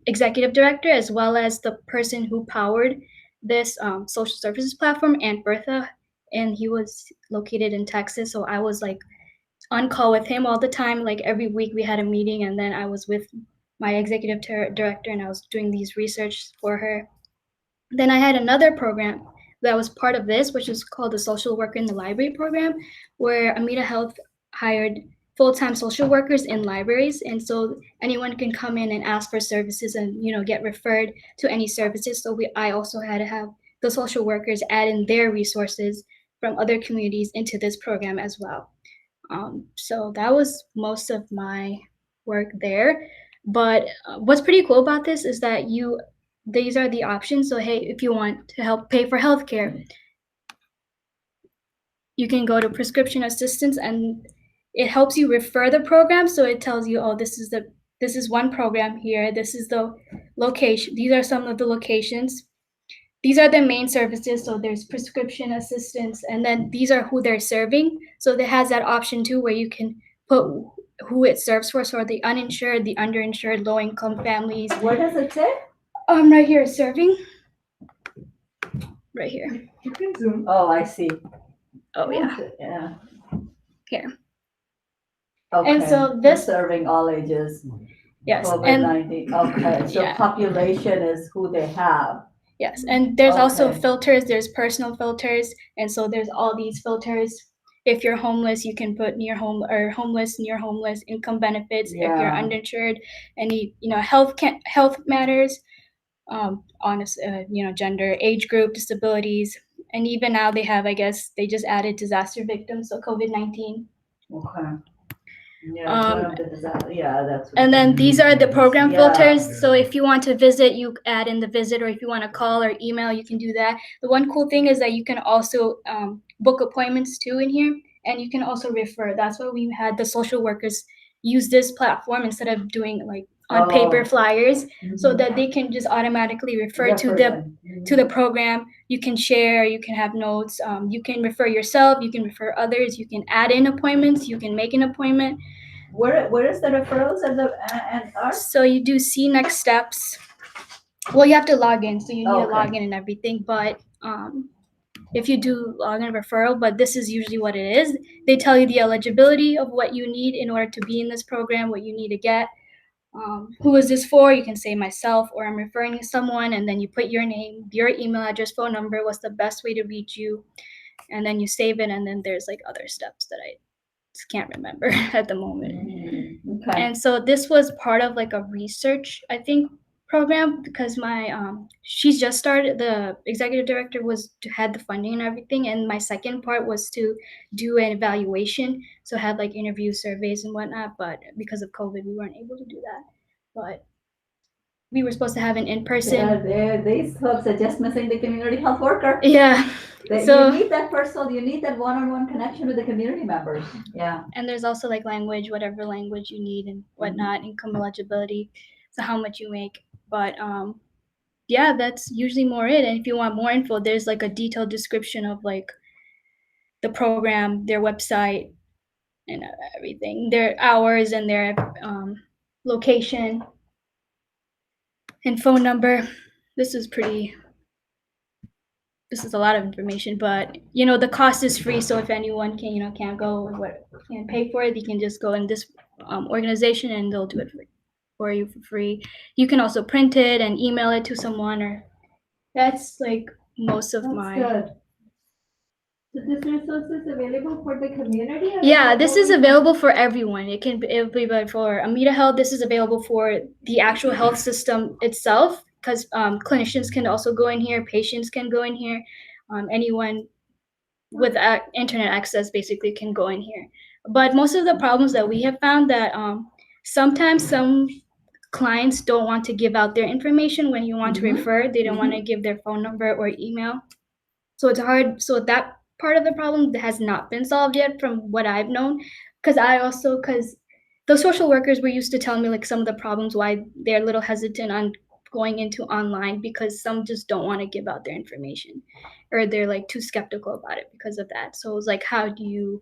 D: executive director as well as the person who powered this social services platform, Aunt Bertha, and he was located in Texas. So I was like on call with him all the time. Like every week we had a meeting, and then I was with my executive director and I was doing these research for her. Then I had another program that was part of this, which is called the Social Worker in the Library program, where Amita Health hired full-time social workers in libraries, and so anyone can come in and ask for services and get referred to any services. So I also had to have the social workers add in their resources from other communities into this program as well. So that was most of my work there. But what's pretty cool about this is that these are the options. So hey, if you want to help pay for healthcare, you can go to prescription assistance, and it helps you refer the program. So it tells you, this is one program here. This is the location. These are some of the locations. These are the main services. So there's prescription assistance, and then these are who they're serving. So it has that option too, where you can put who it serves for. So the uninsured, the underinsured, low-income families.
A: Where does it say?
D: Right here, serving. Right here.
A: You can zoom. Oh, I see.
D: Oh yeah.
A: Yeah.
D: Here.
A: Okay.
D: And so this
A: serving all ages.
D: Yes.
A: COVID-19. Okay. So population is who they have.
D: Yes, and there's also filters. There's personal filters, and so there's all these filters. If you're homeless, you can put near home or homeless, near homeless, income benefits. If you're uninsured, any health matters, gender, age group, disabilities, and even now they have, I guess, they just added disaster victims, so COVID-19.
A: Okay. Yeah, that's.
D: And then these are the program filters. So if you want to visit, you add in the visit, or if you want to call or email, you can do that. The one cool thing is that you can also book appointments too in here, and you can also refer. That's why we had the social workers use this platform instead of doing like on paper flyers, so that they can just automatically refer to the program. You can share, you can have notes, you can refer yourself, you can refer others, you can add in appointments, you can make an appointment.
A: Where is the referrals and
D: So you do see next steps. Well, you have to log in, so you need to log in and everything, but if you do log in referral, but this is usually what it is. They tell you the eligibility of what you need in order to be in this program, what you need to get. Who is this for? You can say myself, or I'm referring to someone, and then you put your name, your email address, phone number, what's the best way to reach you, and then you save it, and then there's like other steps that I just can't remember at the moment.
A: Okay.
D: And so this was part of like a research, I think, program, because my she's just started, the executive director had the funding and everything, and my second part was to do an evaluation, so had like interview surveys and whatnot, but because of COVID we weren't able to do that. But we were supposed to have an in-person.
A: Yeah, these folks are just missing the community health worker.
D: Yeah.
A: So you need that personal, you need that one-on-one connection with the community members. Yeah.
D: And there's also like language, whatever language you need and whatnot, income eligibility, so how much you make. But yeah, that's usually more it. And if you want more info, there's like a detailed description of like the program, their website, and everything, their hours and their location and phone number. This is a lot of information, but you know, the cost is free. So if anyone can't go or can't pay for it, you can just go in this organization and they'll do it for you for free. You can also print it and email it to someone, or that's like most of my.
N: Good. So this resource is available for the community?
D: Yeah, this is available for everyone. It'll be for Amita Health. This is available for the actual health system itself, because clinicians can also go in here, patients can go in here, anyone with internet access basically can go in here. But most of the problems that we have found that sometimes some clients don't want to give out their information when you want to refer. They don't want to give their phone number or email. So it's hard. So that part of the problem has not been solved yet from what I've known. Because the social workers were used to telling me like some of the problems why they're a little hesitant on going into online, because some just don't want to give out their information, or they're like too skeptical about it because of that. So it's like, how do you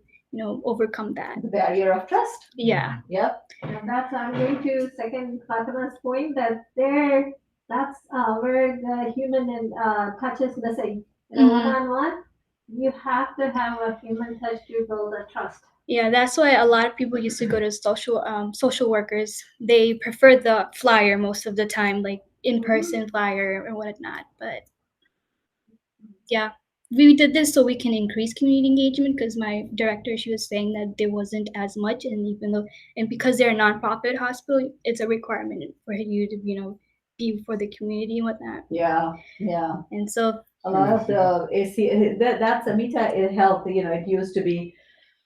D: overcome that?
A: The barrier of trust.
D: Yeah.
A: Yep.
N: And that's, I'm going to second Fatima's point that that's where the human touch is missing. In a one-on-one, you have to have a human touch to build a trust.
D: Yeah, that's why a lot of people used to go to social workers. They prefer the flyer most of the time, like in-person flyer or whatnot. But yeah, we did this so we can increase community engagement, because my director, she was saying that there wasn't as much, and because they're a nonprofit hospital, it's a requirement for you to be for the community and whatnot.
A: Yeah.
D: And so
A: a lot of the AC, that's Amita Health. It used to be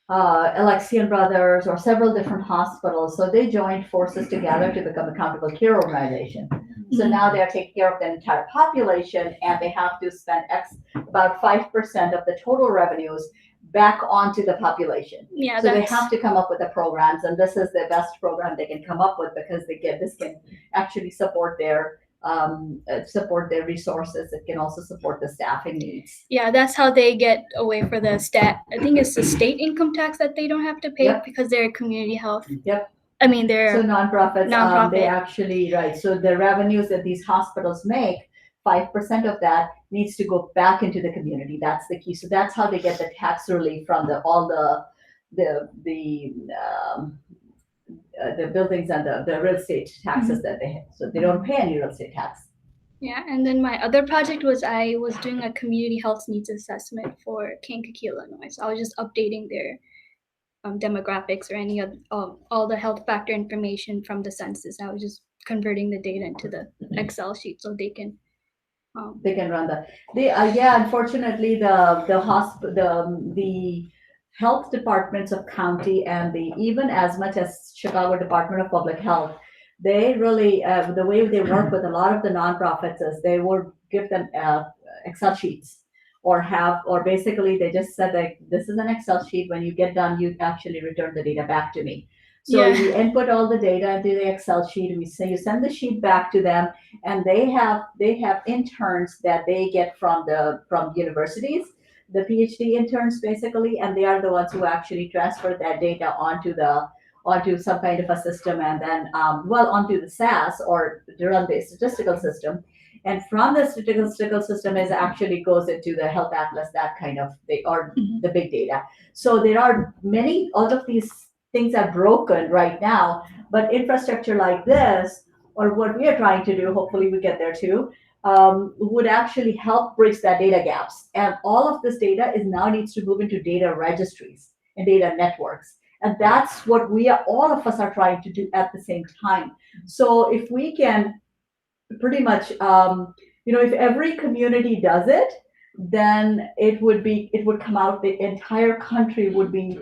A: Alexian Brothers or several different hospitals. So they joined forces together to become accountable care organization. So now they're taking care of the entire population, and they have to spend about 5% of the total revenues back onto the population.
D: Yeah,
A: so they have to come up with the programs, and this is the best program they can come up with, because this can actually support their resources. It can also support the staffing needs.
D: Yeah, that's how they get away for the I think it's the state income tax that they don't have to pay, because they're community health.
A: Yep.
D: I mean, they're
A: nonprofits. They actually, right. So the revenues that these hospitals make, 5% of that needs to go back into the community. That's the key. So that's how they get the tax relief from all the buildings and the real estate taxes that they have. So they don't pay any real estate tax.
D: Yeah, and then my other project was I was doing a community health needs assessment for Kankakee, Illinois. So I was just updating their demographics or any of all the health factor information from the census. I was just converting the data into the Excel sheet so they can
A: run that. Unfortunately, the health departments of county and even as much as Chicago Department of Public Health, they really the way they work with a lot of the nonprofits is they will give them Excel sheets, or basically they just said that this is an Excel sheet. When you get done, you actually return the data back to me. So
D: Yeah.
A: you input all the data into the Excel sheet. We say you send the sheet back to them, and they have interns that they get from universities, the PhD interns basically, and they are the ones who actually transfer that data onto some kind of a system, and then onto the SAS or to run the statistical system. And from the statistical system is actually goes into the health atlas, that kind of thing, or the big data. So there are many, all of these things are broken right now, but infrastructure like this, or what we are trying to do, hopefully we get there too, would actually help bridge that data gaps. And all of this data is now needs to move into data registries and data networks. And that's what all of us are trying to do at the same time. So if we can pretty much, if every community does it, then it would come out, the entire country would be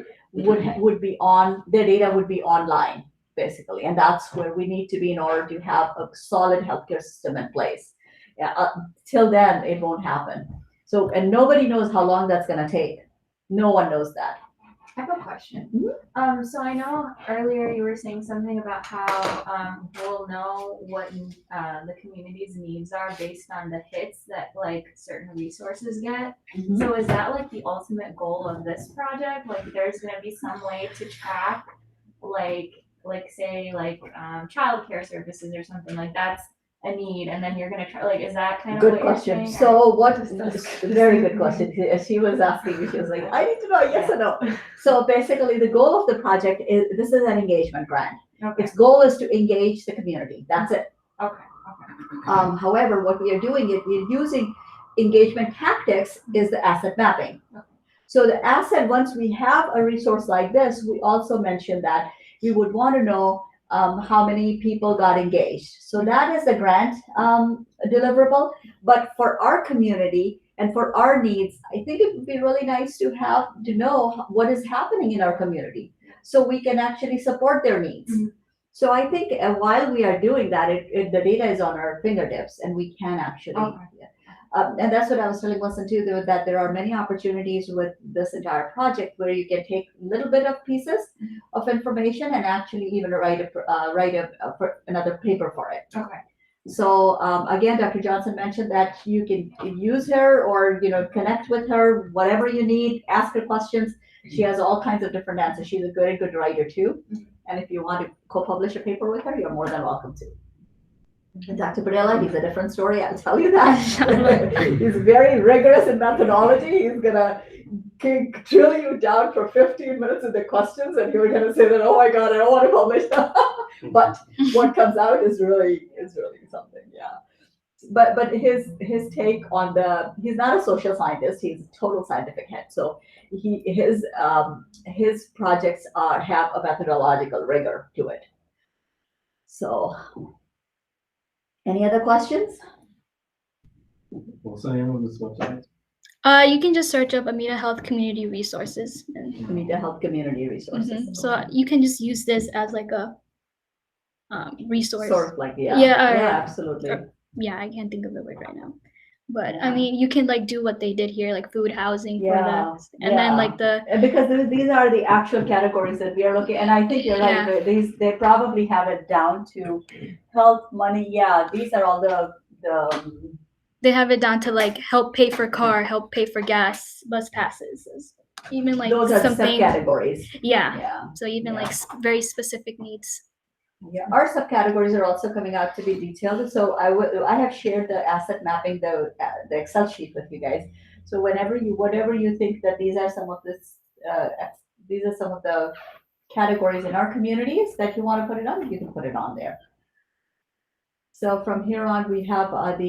A: on, their data would be online, basically. And that's where we need to be in order to have a solid healthcare system in place. Till then, it won't happen. So, and nobody knows how long that's going to take. No one knows that.
H: I have a question. So I know earlier you were saying something about how we'll know what the community's needs are based on the hits that like certain resources get. So is that like the ultimate goal of this project? Like there's going to be some way to track like say childcare services or something like that's a need, and then you're going to try, like, is that kind of
A: good
H: what
A: question?
H: You're saying?
A: So very good question. She was asking me, she was like, I need to know yes or no. So basically the goal of the project is, this is an engagement grant.
H: Okay.
A: Its goal is to engage the community. That's it.
H: Okay.
A: However, what we are doing is we're using engagement tactics is the asset mapping. So the asset, once we have a resource like this, we also mentioned that we would want to know how many people got engaged. So that is the grant deliverable. But for our community and for our needs, I think it would be really nice to know what is happening in our community, so we can actually support their needs. So I think while we are doing that, the data is on our fingertips, and we can actually. And that's what I was telling Wilson too, that there are many opportunities with this entire project where you can take a little bit of pieces of information and actually even write another paper for it.
H: Okay.
A: So again, Dr. Johnson mentioned that you can use her or connect with her, whatever you need, ask her questions. She has all kinds of different answers. She's a very good writer too. And if you want to co-publish a paper with her, you're more than welcome to. And Dr. Padilla, he's a different story, I'll tell you that. He's very rigorous in methodology. He's gonna drill you down for 15 minutes with the questions, and you're gonna say that, oh my God, I don't want to publish. But what comes out is really something, yeah. But his take on he's not a social scientist, he's a total scientific head. So his projects have a methodological rigor to it. So any other questions?
G: What's the name of this website?
D: You can just search up Amita Health Community Resources.
A: Amita Health Community Resources.
D: So you can just use this as like a resource.
A: Sort of like, yeah, absolutely.
D: I can't think of the word right now. But I mean, you can like do what they did here, like food, housing, then like
A: because these are the actual categories that we are looking, and I think you're right. They probably have it down to health, money. Yeah, these are all the.
D: They have it down to like help pay for car, help pay for gas, bus passes, even like
A: those are
D: something
A: subcategories.
D: Yeah. So even like very specific needs.
A: Yeah, our subcategories are also coming out to be detailed. So I have shared the asset mapping, the Excel sheet with you guys. So whatever you think that these are some of the categories in our communities that you want to put it on, you can put it on there. So from here on, we have an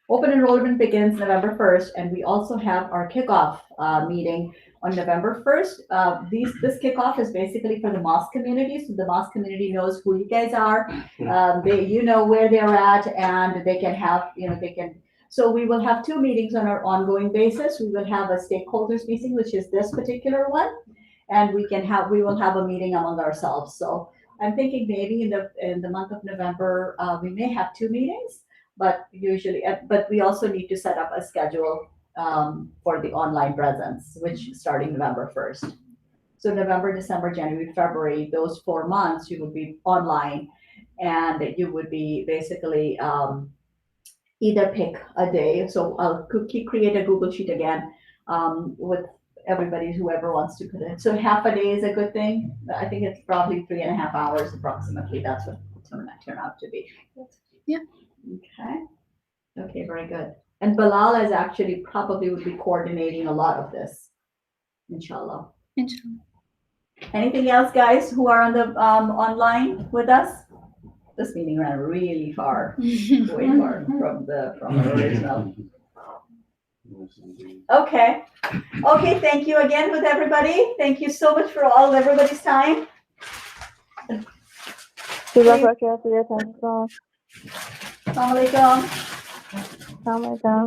A: open enrollment begins November 1st, and we also have our kickoff meeting on November 1st. This kickoff is basically for the mosque community, so the mosque community knows who you guys are. They where they're at, and they can have So we will have 2 meetings on our ongoing basis. We will have a stakeholders meeting, which is this particular one, and we will have a meeting among ourselves. So I'm thinking maybe in the month of November we may have 2 meetings. But we also need to set up a schedule for the online presence, which starting November 1st. So November, December, January, February, those 4 months, you would be online, and you would be basically either pick a day. So I'll create a Google Sheet again with everybody, whoever wants to put it. So half a day is a good thing. I think it's probably 3.5 hours approximately. That's what it's going to turn out to be.
D: Yeah.
A: Okay. Okay, very good. And Bilal is actually probably would be coordinating a lot of this, inshallah.
D: Inshallah.
A: Anything else, guys, who are on the online with us? This meeting ran really far, way far from our original. Okay. Okay, thank you again with everybody. Thank you so much for everybody's time.
I: Jazakallah khair for your time as well.
A: Assalamu alaikum.
I: Assalamu alaikum.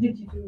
A: Did you do